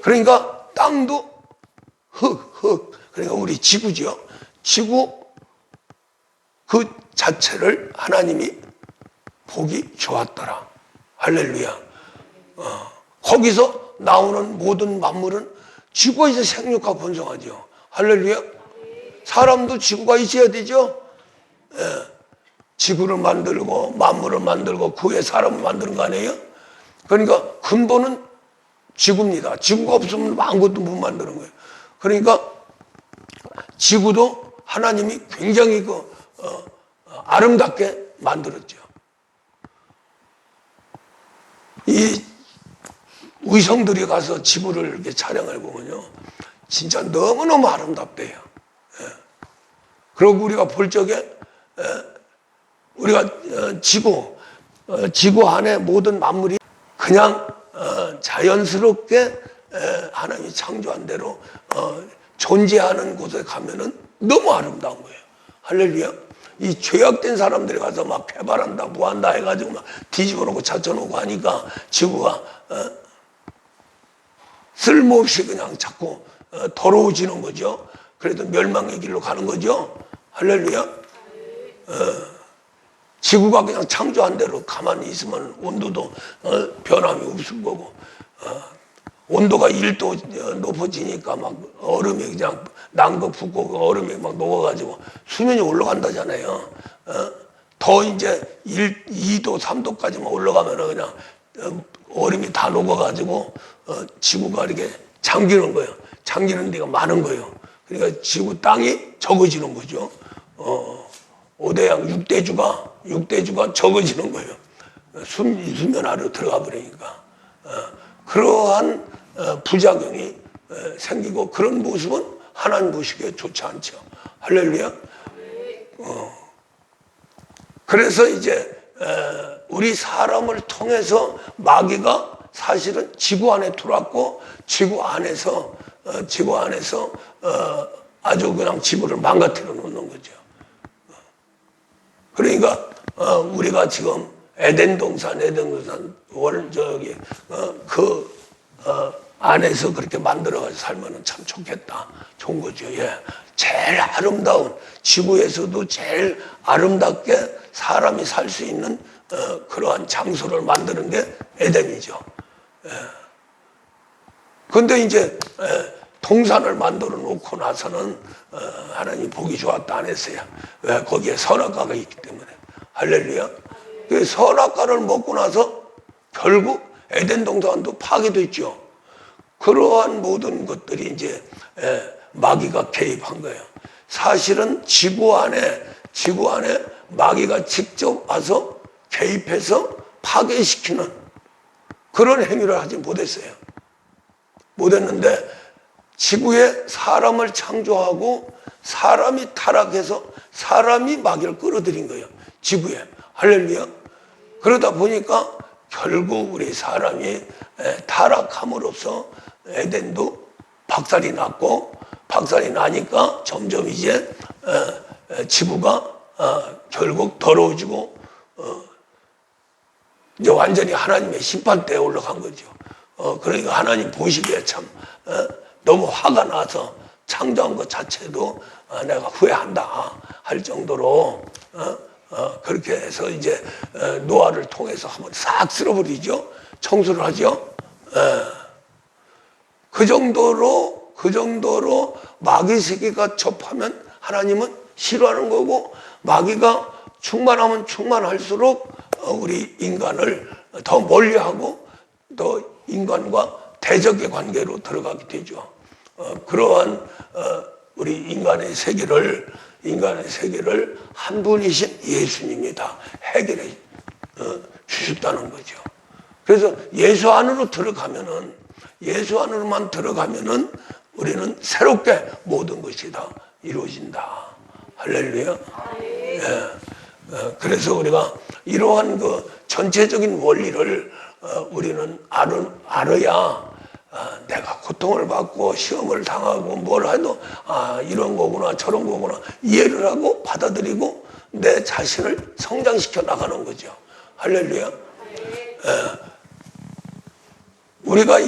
그러니까 땅도 흙. 그러니까 우리 지구죠. 지구 그 자체를 하나님이 보기 좋았더라. 할렐루야. 거기서 나오는 모든 만물은 지구에서 생육하고 번성하죠. 할렐루야. 사람도 지구가 있어야 되죠. 지구를 만들고 만물을 만들고 그 위에 사람을 만드는 거 아니에요? 그러니까 근본은 지구입니다. 지구가 없으면 아무것도 못 만드는 거예요. 그러니까 지구도 하나님이 굉장히 아름답게 만들었죠. 이 위성들이 가서 지구를 이렇게 촬영해 보면요, 진짜 너무너무 아름답대요. 예. 그리고 우리가 볼 적에 우리가 지구 안에 모든 만물이 그냥 자연스럽게 하나님이 창조한 대로 존재하는 곳에 가면은 너무 아름다운 거예요. 할렐루야. 이 죄악된 사람들이 가서 막 개발한다, 뭐한다 해가지고 막 뒤집어 놓고 찾아놓고 하니까 지구가 쓸모없이 그냥 자꾸 더러워지는 거죠. 그래도 멸망의 길로 가는 거죠. 할렐루야. 지구가 그냥 창조한 대로 가만히 있으면 온도도 변함이 없을 거고, 온도가 1도 높아지니까 막 얼음이 그냥 난거 붓고 그 얼음이 막 녹아가지고 수면이 올라간다잖아요. 더 이제 2도, 3도까지만 올라가면 그냥 얼음이 다 녹아가지고 지구가 이렇게 잠기는 거예요. 잠기는 데가 많은 거예요. 그러니까 지구 땅이 적어지는 거죠. 5대양 6대주가 적어지는 거예요. 수면 아래로 들어가 버리니까. 그러한 부작용이 생기고, 그런 모습은 하나님 보시기에 좋지 않죠. 할렐루야. 그래서 이제 우리 사람을 통해서 마귀가 사실은 지구 안에 들어왔고, 지구 안에서 아주 그냥 지구를 망가뜨려 놓는 거죠. 그러니까 우리가 지금 에덴 동산 안에서 그렇게 만들어가지고 살면 참 좋겠다. 좋은 거죠. 예. 제일 아름다운, 지구에서도 제일 아름답게 사람이 살 수 있는 그러한 장소를 만드는 게 에덴이죠. 그런데 이제 동산을 만들어 놓고 나서는 하나님 보기 좋았다 안 했어요. 왜? 거기에 선악과가 있기 때문에. 할렐루야. 그 선악과를 먹고 나서 결국 에덴 동산도 파괴됐죠. 그러한 모든 것들이 이제 마귀가 개입한 거예요. 사실은 지구 안에 마귀가 직접 와서 개입해서 파괴시키는 그런 행위를 하지 못했어요. 못했는데 지구에 사람을 창조하고 사람이 타락해서 사람이 마귀를 끌어들인 거예요. 지구에. 할렐루야. 그러다 보니까 결국 우리 사람이 타락함으로써 에덴도 박살이 났고, 박살이 나니까 점점 이제 지구가 결국 더러워지고 이제 완전히 하나님의 심판대에 올라간 거죠. 그러니까 하나님 보시기에 참 너무 화가 나서 창조한 것 자체도 내가 후회한다 할 정도로 그렇게 해서 이제 노아를 통해서 한번 싹 쓸어버리죠. 청소를 하죠. 그 정도로 마귀 세계가 접하면 하나님은 싫어하는 거고, 마귀가 충만하면 충만할수록 우리 인간을 더 멀리하고 또 인간과 대적의 관계로 들어가게 되죠. 그러한 우리 인간의 세계를 한 분이신 예수님이 다 해결해 주셨다는 거죠. 그래서 예수 안으로만 들어가면은 우리는 새롭게 모든 것이 다 이루어진다. 할렐루야. 예. 그래서 우리가 이러한 그 전체적인 원리를 우리는 알아야 내가 고통을 받고 시험을 당하고 뭘 해도 이런 거구나 저런 거구나 이해를 하고 받아들이고 내 자신을 성장시켜 나가는 거죠. 할렐루야. 우리가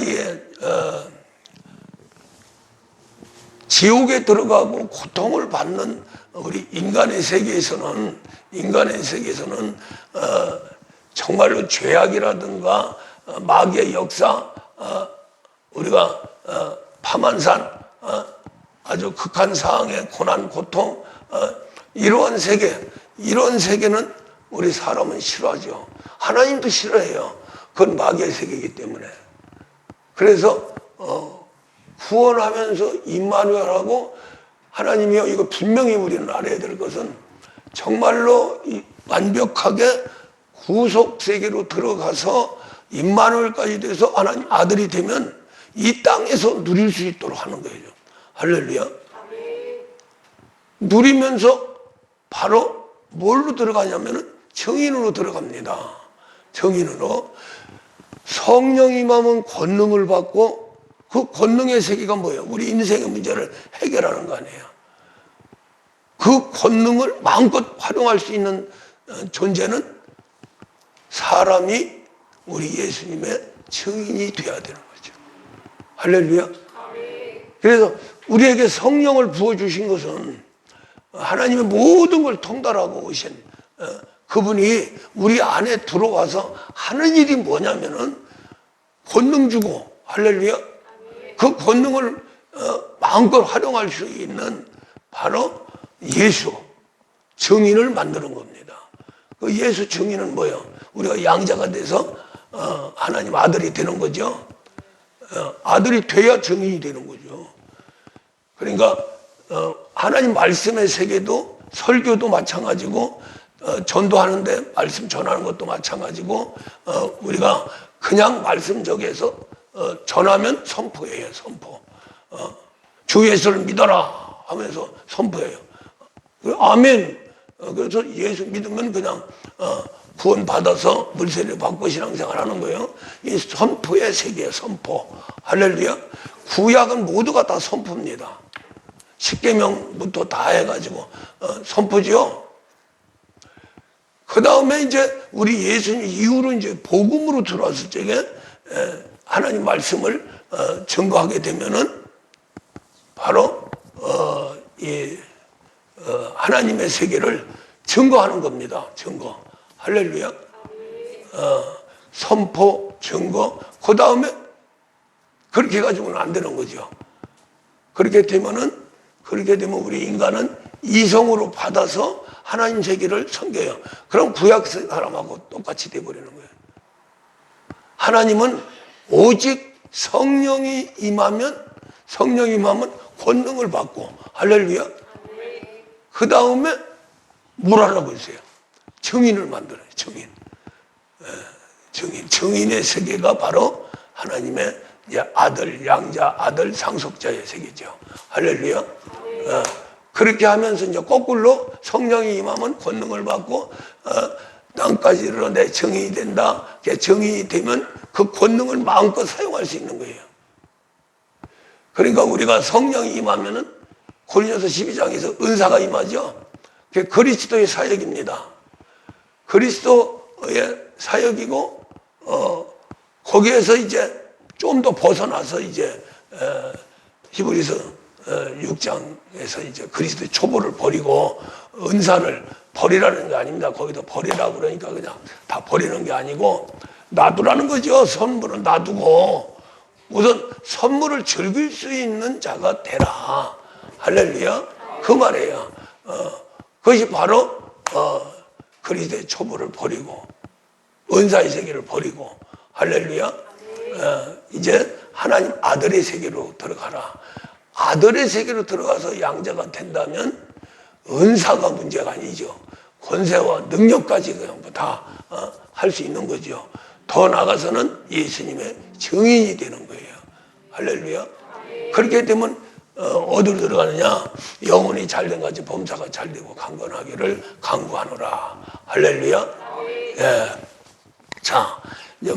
지옥에 들어가고 고통을 받는 우리 인간의 세계에서는 정말로 죄악이라든가 마귀의 역사, 우리가 파만산, 아주 극한 상황의 고난, 고통, 이런 세계는 우리 사람은 싫어하죠. 하나님도 싫어해요. 그건 마귀의 세계이기 때문에. 그래서 구원하면서 임마누엘하고 하나님이요, 이거 분명히 우리는 알아야 될 것은 정말로 완벽하게 구속 세계로 들어가서 임마누엘까지 돼서 하나님 아들이 되면 이 땅에서 누릴 수 있도록 하는 거예요. 할렐루야. 누리면서 바로 뭘로 들어가냐면은 정인으로 들어갑니다. 정인으로. 성령 임하면 권능을 받고 그 권능의 세계가 뭐예요? 우리 인생의 문제를 해결하는 거 아니에요. 그 권능을 마음껏 활용할 수 있는 존재는 사람이 우리 예수님의 증인이 되어야 되는 거죠. 할렐루야. 그래서 우리에게 성령을 부어주신 것은 하나님의 모든 걸 통달하고 오신 그분이 우리 안에 들어와서 하는 일이 뭐냐면은 권능 주고, 할렐루야. 그 권능을 마음껏 활용할 수 있는 바로 예수 증인을 만드는 겁니다. 그 예수 증인은 뭐예요? 우리가 양자가 돼서 하나님 아들이 되는 거죠. 아들이 돼야 증인이 되는 거죠. 그러니까 하나님 말씀의 세계도 설교도 마찬가지고 전도하는데 말씀 전하는 것도 마찬가지고 우리가 그냥 말씀 적에서 전하면 선포예요. 선포. 주 예수를 믿어라 하면서 선포해요. 아멘. 그래서 예수 믿으면 그냥 구원 받아서 물세례 받고 신앙생활 하는 거예요. 이 선포의 세계예요. 선포. 할렐루야. 구약은 모두가 다 선포입니다. 십계명부터 다 해가지고 선포지요. 그 다음에 이제 우리 예수님 이후로 이제 복음으로 들어왔을 적에 하나님 말씀을 증거하게 되면은 바로 하나님의 세계를 증거하는 겁니다. 증거. 할렐루야. 선포, 증거. 그 다음에 그렇게 해가지고는 안 되는 거죠. 그렇게 되면 우리 인간은 이성으로 받아서 하나님 세계를 섬겨요. 그럼 구약 사람하고 똑같이 돼버리는 거예요. 하나님은 오직 성령이 임하면 권능을 받고, 할렐루야. 그 다음에 뭘 하라고 했어요? 증인을 만들어요. 증인. 증인의 세계가 바로 하나님의 아들, 양자, 아들, 상속자의 세계죠. 할렐루야. 그렇게 하면서 이제 거꾸로 성령이 임하면 권능을 받고 땅까지 이르러 내 증인이 된다. 증인이 되면 그 권능을 마음껏 사용할 수 있는 거예요. 그러니까 우리가 성령이 임하면은 고린도서 12장에서 은사가 임하죠. 그게 그리스도의 사역입니다. 그리스도의 사역이고 거기에서 이제 좀 더 벗어나서 이제 히브리서 6장에서 이제 그리스도의 초보를 버리고 은사를 버리라는 게 아닙니다. 거기도 버리라고 그러니까 그냥 다 버리는 게 아니고 놔두라는 거죠. 선물은 놔두고 우선 선물을 즐길 수 있는 자가 되라. 할렐루야. 그 말이에요. 그것이 바로 그리스도의 초보를 버리고 은사의 세계를 버리고, 할렐루야. 이제 하나님 아들의 세계로 들어가라. 아들의 세계로 들어가서 양자가 된다면 은사가 문제가 아니죠. 권세와 능력까지 그냥 다 할 수 있는 거죠. 더 나아가서는 예수님의 증인이 되는 거예요. 할렐루야. 그렇게 되면 어디로 들어가느냐? 영혼이 잘된 같이 범사가 잘되고 강건하기를 간구하노라. 할렐루야. 예. 자, 이제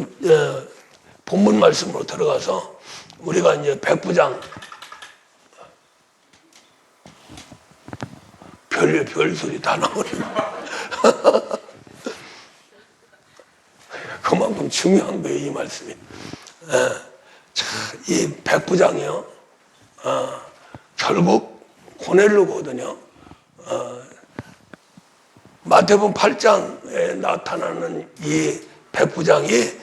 본문 말씀으로 들어가서 우리가 이제 백부장 별 소리 다 나오네. 그만큼 중요한 거예요, 이 말씀이. 자, 이 백부장이요. 결국 고넬료거든요. 마태복음 8장에 나타나는 이 백부장이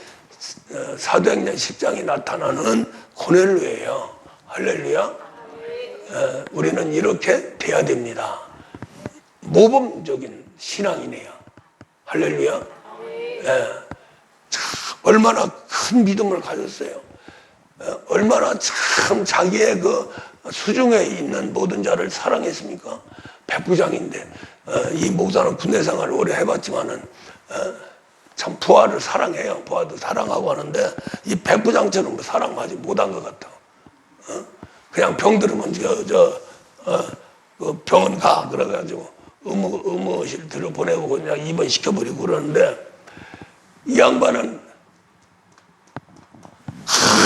사도행전 10장에 나타나는 고넬료예요. 할렐루야. 우리는 이렇게 돼야 됩니다. 모범적인 신앙이네요. 할렐루야. 얼마나 큰 믿음을 가졌어요. 얼마나 참 자기의 그 수중에 있는 모든 자를 사랑했습니까? 백부장인데 이 목사는 군대 생활을 오래 해봤지만은 참 부하를 사랑해요. 부하도 사랑하고 하는데 이 백부장처럼 사랑하지 못한 것 같아. 그냥 병 들으면 그 병원 가 그래가지고 의무실 들여보내고 그냥 입원시켜버리고 그러는데 이 양반은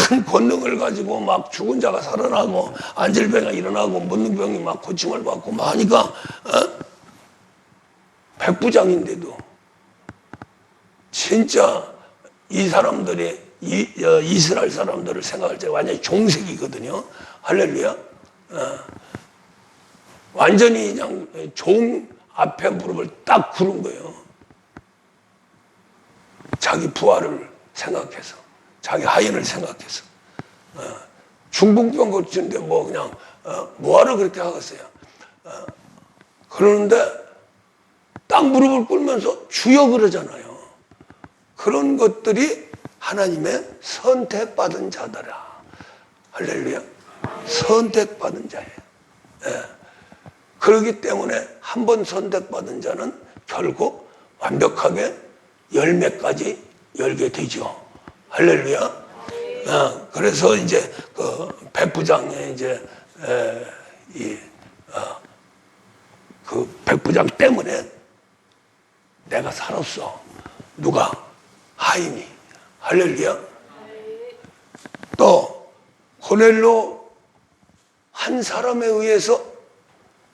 큰 권능을 가지고 막 죽은 자가 살아나고 안질병이 일어나고 문둥병이 막 고침을 받고 막 하니까 백부장인데도 진짜 이 사람들이 이스라엘 사람들을 생각할 때 완전히 종색이거든요. 할렐루야. 완전히 그냥 종 앞에 무릎을 딱 꿇은 거예요. 자기 부하를 생각해서, 자기 하인을 생각해서. 중풍병 고치는데 뭐 그냥 뭐하러 그렇게 하겠어요. 그러는데 딱 무릎을 꿇으면서 주여 그러잖아요. 그런 것들이 하나님의 선택받은 자더라. 할렐루야. 선택받은 자예요. 그렇기 때문에 한 번 선택받은 자는 결국 완벽하게 열매까지 열게 되죠. 할렐루야. 그래서 이제 그 백부장의 이제 그 백부장 때문에 내가 살았어. 누가? 하인이. 할렐루야. 또 고넬로 한 사람에 의해서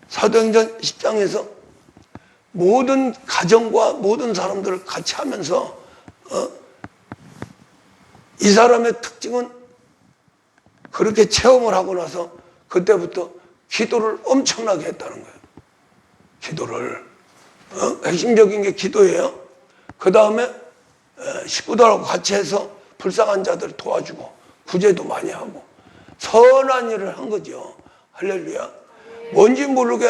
사도행전 10장에서 모든 가정과 모든 사람들을 같이 하면서 이 사람의 특징은 그렇게 체험을 하고 나서 그때부터 기도를 엄청나게 했다는 거예요. 기도를 핵심적인 게 기도예요. 그 다음에 식구들하고 같이 해서 불쌍한 자들 도와주고 구제도 많이 하고 선한 일을 한 거죠. 할렐루야. 뭔지 모르게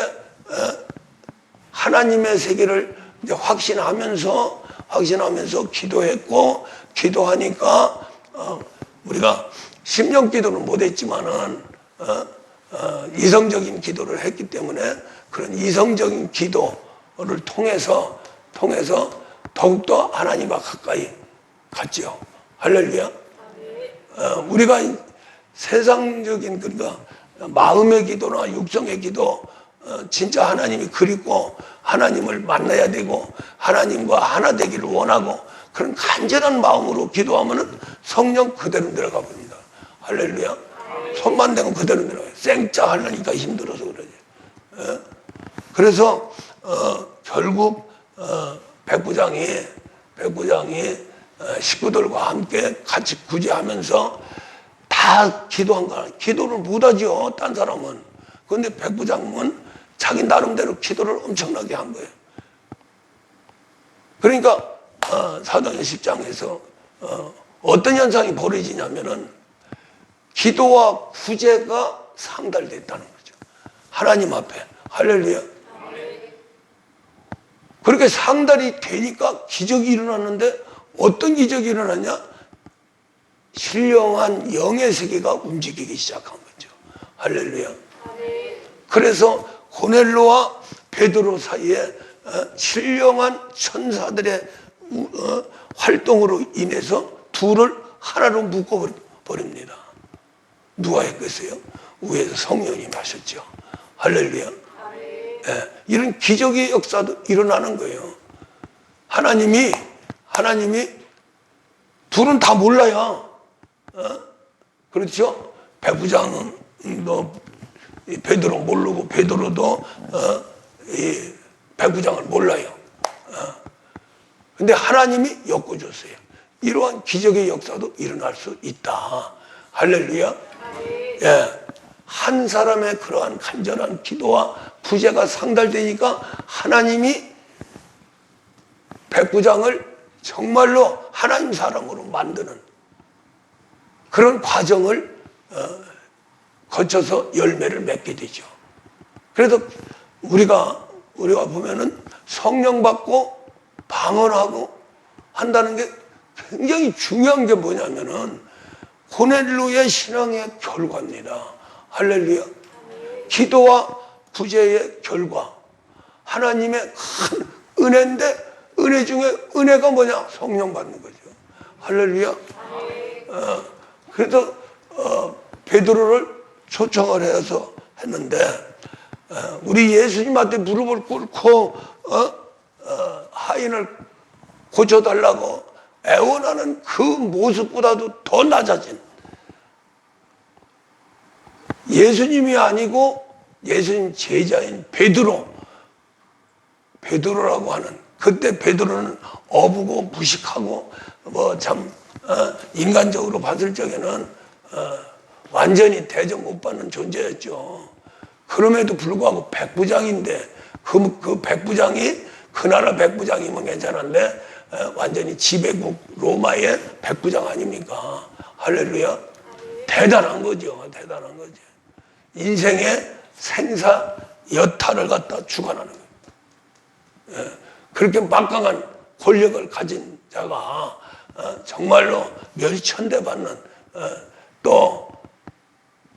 하나님의 세계를 이제 확신하면서 기도했고, 기도하니까 우리가 심령 기도는 못했지만은 이성적인 기도를 했기 때문에 그런 이성적인 기도를 통해서 더욱더 하나님과 가까이 갔죠. 할렐루야. 우리가 세상적인 그러니까 마음의 기도나 육성의 기도 진짜 하나님이 그립고 하나님을 만나야 되고 하나님과 하나 되기를 원하고 그런 간절한 마음으로 기도하면은 성령 그대로 들어가 봅니다. 할렐루야. 손만 대면 그대로 들어가요. 생짜 하려니까 힘들어서 그러지. 그래서 결국 백부장이 식구들과 함께 같이 구제하면서 다 기도한 거야. 기도를 못하죠. 딴 사람은. 그런데 백부장은 자기 나름대로 기도를 엄청나게 한 거예요. 그러니까 사도행전 10장에서 어떤 현상이 벌어지냐면은 기도와 구제가 상달됐다는 거죠. 하나님 앞에. 할렐루야. 그렇게 상달이 되니까 기적이 일어났는데 어떤 기적이 일어났냐? 신령한 영의 세계가 움직이기 시작한 거죠. 할렐루야. 그래서 고넬로와 베드로 사이에 신령한 천사들의 활동으로 인해서 둘을 하나로 묶어버립니다. 누가 했겠어요? 위에서 성령님이 하셨죠. 할렐루야. 이런 기적의 역사도 일어나는 거예요. 하나님이 둘은 다 몰라요. 그렇죠? 백부장은 베드로 모르고 베드로도 이 백부장을 몰라요. 근데 하나님이 엮어줬어요. 이러한 기적의 역사도 일어날 수 있다. 할렐루야. 예. 한 사람의 그러한 간절한 기도와 구제가 상달되니까 하나님이 백부장을 정말로 하나님 사람으로 만드는 그런 과정을 거쳐서 열매를 맺게 되죠. 그래서 우리가 보면은 성령 받고 방언하고 한다는 게 굉장히 중요한 게 뭐냐면은 고넬료의 신앙의 결과입니다. 할렐루야. 기도와 구제의 결과. 하나님의 큰 은혜인데 은혜 중에 은혜가 뭐냐? 성령 받는 거죠. 할렐루야. 그래서 베드로를 초청을 해서 했는데 우리 예수님한테 무릎을 꿇고 하인을 고쳐달라고 애원하는 그 모습보다도 더 낮아진 예수님이 아니고 예수님 제자인 베드로라고 하는, 그때 베드로는 어부고 무식하고 뭐 참 인간적으로 봤을 적에는 완전히 대접 못 받는 존재였죠. 그럼에도 불구하고 백부장인데 그 백부장이 그 나라 백부장이면 괜찮은데 완전히 지배국 로마의 백부장 아닙니까? 할렐루야. 대단한 거죠. 대단한 거죠. 인생의 생사 여타를 갖다 주관하는 거예요. 그렇게 막강한 권력을 가진 자가 정말로 멸천대받는, 또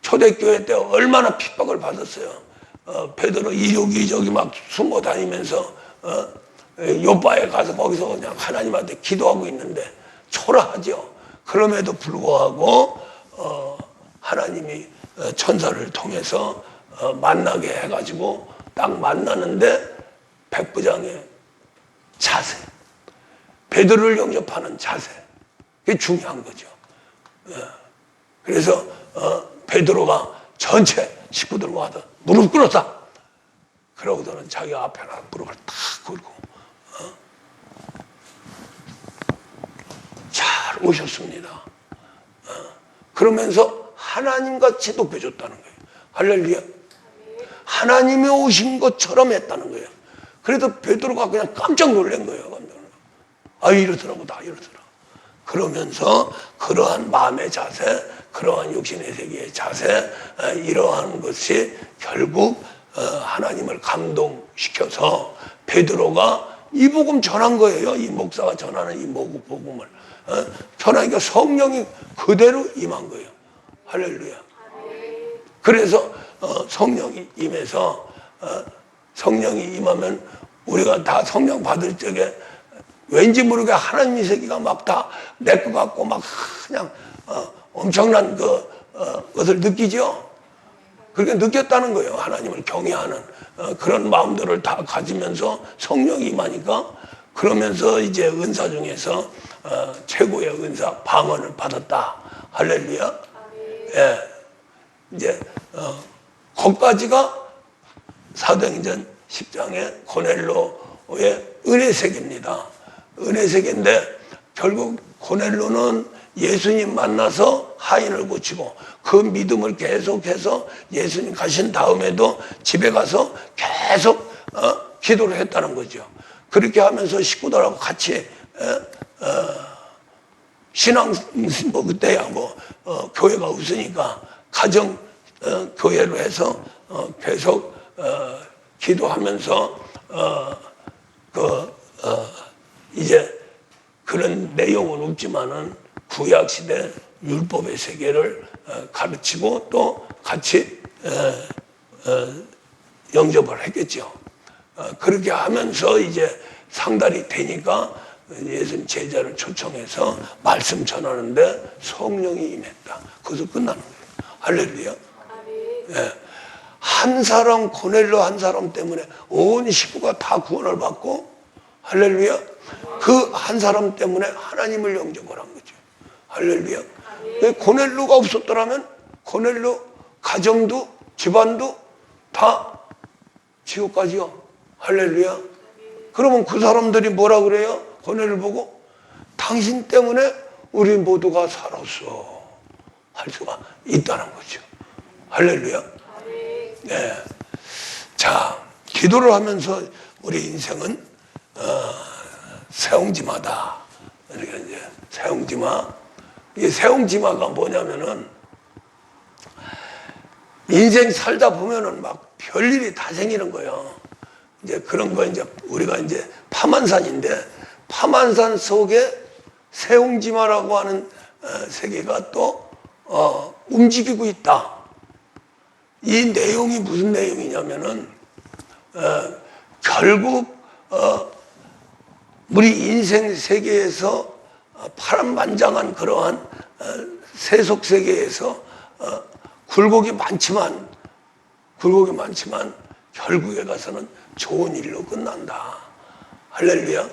초대교회 때 얼마나 핍박을 받았어요. 베드로 이륙이 저기 막 숨어 다니면서 요바에 가서 거기서 그냥 하나님한테 기도하고 있는데 초라하죠. 그럼에도 불구하고 하나님이 천사를 통해서 만나게 해가지고 딱 만나는데 백부장의 자세, 베드로를 영접하는 자세, 그게 중요한 거죠. 그래서 베드로가 전체 식구들과 와서 무릎 꿇었다. 그러고서는 자기 앞에 무릎을 탁 꿇고 잘 오셨습니다. 그러면서 하나님같이 높여줬다는 거예요. 할렐루야. 하나님이 오신 것처럼 했다는 거예요. 그래서 베드로가 그냥 깜짝 놀란 거예요. 이렇더라고, 다 이렇더라. 그러면서 그러한 마음의 자세, 그러한 육신의 세계의 자세, 이러한 것이 결국 하나님을 감동시켜서 베드로가 이 복음 전한 거예요. 이 목사가 전하는 이 복음을 전하니까 성령이 그대로 임한 거예요. 할렐루야. 그래서 성령이 임해서 성령이 임하면 우리가 다 성령 받을 적에 왠지 모르게 하나님의 세계가 막 다 내 것 같고 막 그냥 엄청난 것을 느끼죠. 그렇게 느꼈다는 거예요. 하나님을 경외하는 그런 마음들을 다 가지면서 성령이 임하니까, 그러면서 이제 은사 중에서 최고의 은사 방언을 받았다. 할렐루야. 예. 이제 거기까지가 사도행전 10장의 고넬로의 은혜세계입니다. 은혜세계인데 결국 고넬로는 예수님 만나서 하인을 고치고 그 믿음을 계속해서 예수님 가신 다음에도 집에 가서 계속 기도를 했다는 거죠. 그렇게 하면서 식구들하고 같이 신앙 뭐 그때야 뭐 교회가 없으니까 가정 교회로 해서 계속 기도하면서 이제 그런 내용은 없지만은 구약 시대 율법의 세계를 가르치고 또 같이 영접을 했겠죠. 그렇게 하면서 이제 상달이 되니까 예수님 제자를 초청해서 말씀 전하는데 성령이 임했다. 거기서 끝나는 거예요. 할렐루야. 예. 한 사람, 고넬료 한 사람 때문에 온 식구가 다 구원을 받고, 할렐루야. 그 한 사람 때문에 하나님을 영접을 한 거죠. 할렐루야. 고넬료가 없었더라면 고넬료 가정도 집안도 다 지옥 가지요. 할렐루야. 그러면 그 사람들이 뭐라 그래요? 고넬료 보고 당신 때문에 우리 모두가 살았어 할 수가 있다는 거죠. 할렐루야. 네. 자, 기도를 하면서 우리 인생은 세옹지마다. 이렇게 이제 세옹지마. 이 세옹지마가 뭐냐면은 인생 살다 보면은 막 별일이 다 생기는 거예요. 이제 그런 거 이제 우리가 이제 파만산인데 파만산 속에 세옹지마라고 하는 세계가 또 움직이고 있다. 이 내용이 무슨 내용이냐면은 결국 우리 인생 세계에서 파란만장한 그러한 세속 세계에서 굴곡이 많지만 결국에 가서는 좋은 일로 끝난다. 할렐루야.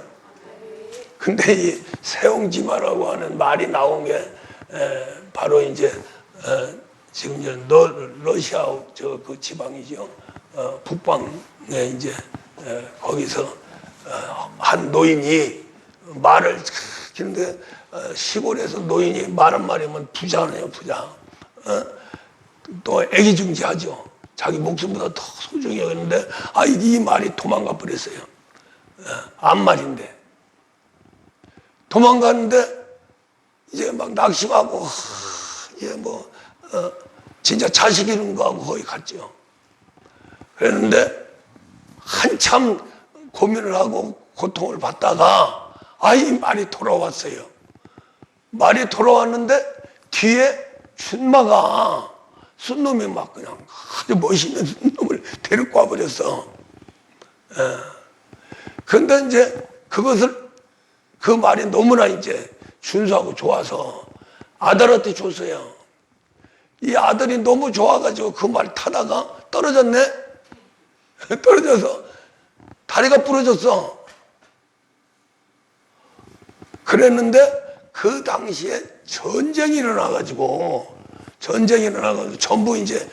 근데 이 세옹지마라고 하는 말이 나온 게 바로 이제 지금 이제 러시아 그 지방이죠. 북방에 이제 거기서 한 노인이 말을 하는데 시골에서 노인이 말 한마디면 부자네요, 부자. 또 애기중지하죠. 자기 목숨보다 더 소중히 여겼는데 이 말이 도망가 버렸어요. 암말인데 도망갔는데 이제 막 낙심하고 진짜 자식 이런 거 하고 거기 갔죠. 그랬는데 한참 고민을 하고 고통을 받다가 이 말이 돌아왔어요. 말이 돌아왔는데 뒤에 춘마가 순놈이 막 그냥 아주 멋있는 순놈을 데리고 와버렸어. 그런데 이제 그 말이 너무나 이제 준수하고 좋아서 아들한테 줬어요. 이 아들이 너무 좋아가지고 그 말 타다가 떨어졌네? 떨어져서 다리가 부러졌어. 그랬는데 그 당시에 전쟁이 일어나가지고 전부 이제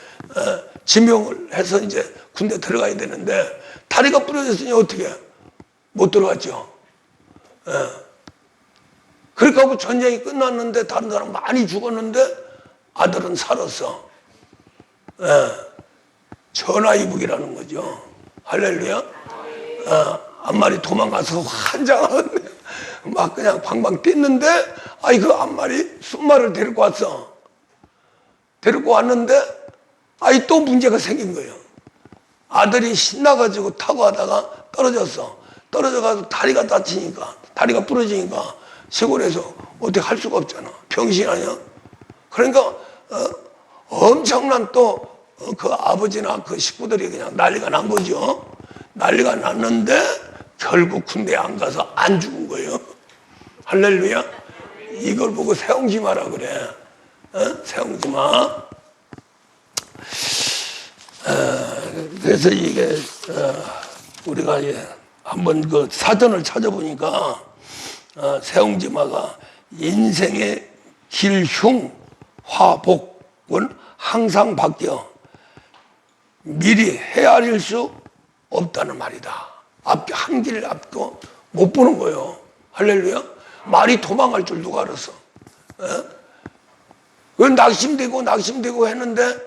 지명을 해서 이제 군대 들어가야 되는데 다리가 부러졌으니 어떻게 못 들어갔죠. 그렇게 하고 전쟁이 끝났는데 다른 사람 많이 죽었는데 아들은 살았어. 전화위복이라는 거죠. 할렐루야. 앞말이 도망가서 환장하는데 막 그냥 방방 뛰는데 그 앞말이 순말을 데리고 왔어. 데리고 왔는데 또 문제가 생긴 거예요. 아들이 신나가지고 타고 하다가 떨어졌어. 떨어져가지고 다리가 다치니까, 다리가 부러지니까 시골에서 어떻게 할 수가 없잖아. 병신 아니야? 그러니까 엄청난 또 그 아버지나 그 식구들이 그냥 난리가 난 거죠. 난리가 났는데 결국 군대에 안 가서 안 죽은 거예요. 할렐루야. 이걸 보고 세옹지마라 그래. 세옹지마. 그래서 이게 우리가 한번 그 사전을 찾아보니까 세옹지마가 인생의 길흉 화복은 항상 바뀌어 미리 헤아릴 수 없다는 말이다. 한 길 앞도 못 보는 거예요. 할렐루야. 말이 도망갈 줄 누가 알았어. 낙심되고 했는데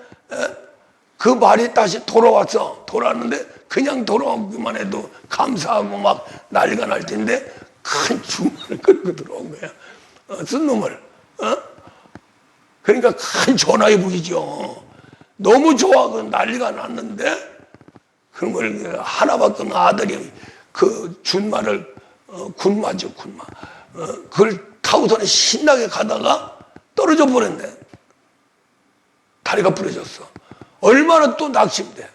그 말이 다시 돌아왔어. 돌아왔는데 그냥 돌아오기만 해도 감사하고 막 난리가 날 텐데 큰 주문을 끌고 들어온 거야. 쓴 놈을. 그러니까 큰 전화위복이죠. 너무 좋아하고 난리가 났는데 그런 걸 하나밖에 없는 아들이 그 준마를 군마죠. 그걸 타고서는 신나게 가다가 떨어져 버렸네. 다리가 부러졌어. 얼마나 또 낙심돼.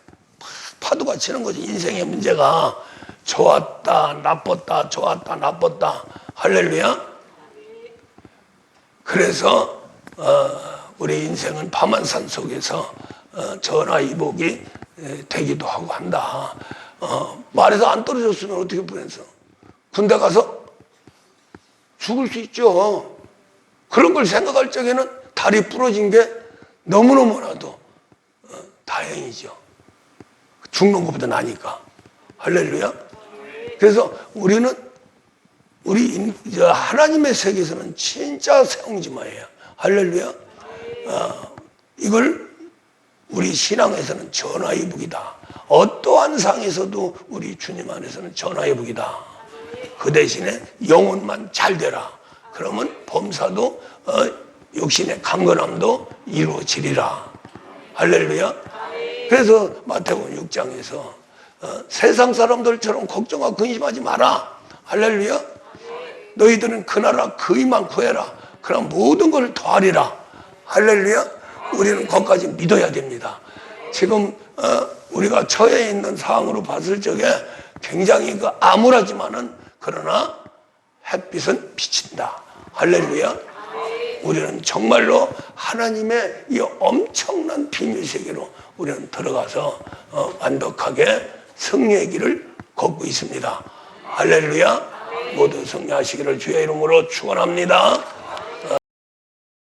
파도가 치는 거지. 인생의 문제가 좋았다 나빴다 좋았다 나빴다. 할렐루야. 그래서 우리 인생은 밤한산 속에서 전화위복이 되기도 하고 한다. 말에서 안 떨어졌으면 어떻게 보냈어? 군대 가서 죽을 수 있죠. 그런 걸 생각할 적에는 다리 부러진 게 너무너무나도 다행이죠. 죽는 것보다 나니까. 할렐루야. 그래서 우리는 하나님의 세계에서는 진짜 세옹지마예요. 할렐루야. 이걸 우리 신앙에서는 전화위복이다. 어떠한 상에서도 우리 주님 안에서는 전화위복이다. 그 대신에 영혼만 잘 되라. 그러면 범사도 육신의 강건함도 이루어지리라. 할렐루야. 그래서 마태복음 6장에서 세상 사람들처럼 걱정하고 근심하지 마라. 할렐루야. 너희들은 그 나라 그이만 구해라. 그럼 모든 걸 더하리라. 할렐루야. 우리는 그것까지 믿어야 됩니다. 지금 우리가 처해 있는 상황으로 봤을 적에 굉장히 암울하지만은 그러나 햇빛은 비친다. 할렐루야. 우리는 정말로 하나님의 이 엄청난 비밀 세계로 우리는 들어가서 완벽하게 승리의 길을 걷고 있습니다. 할렐루야. 모두 승리하시기를 주의 이름으로 축원합니다.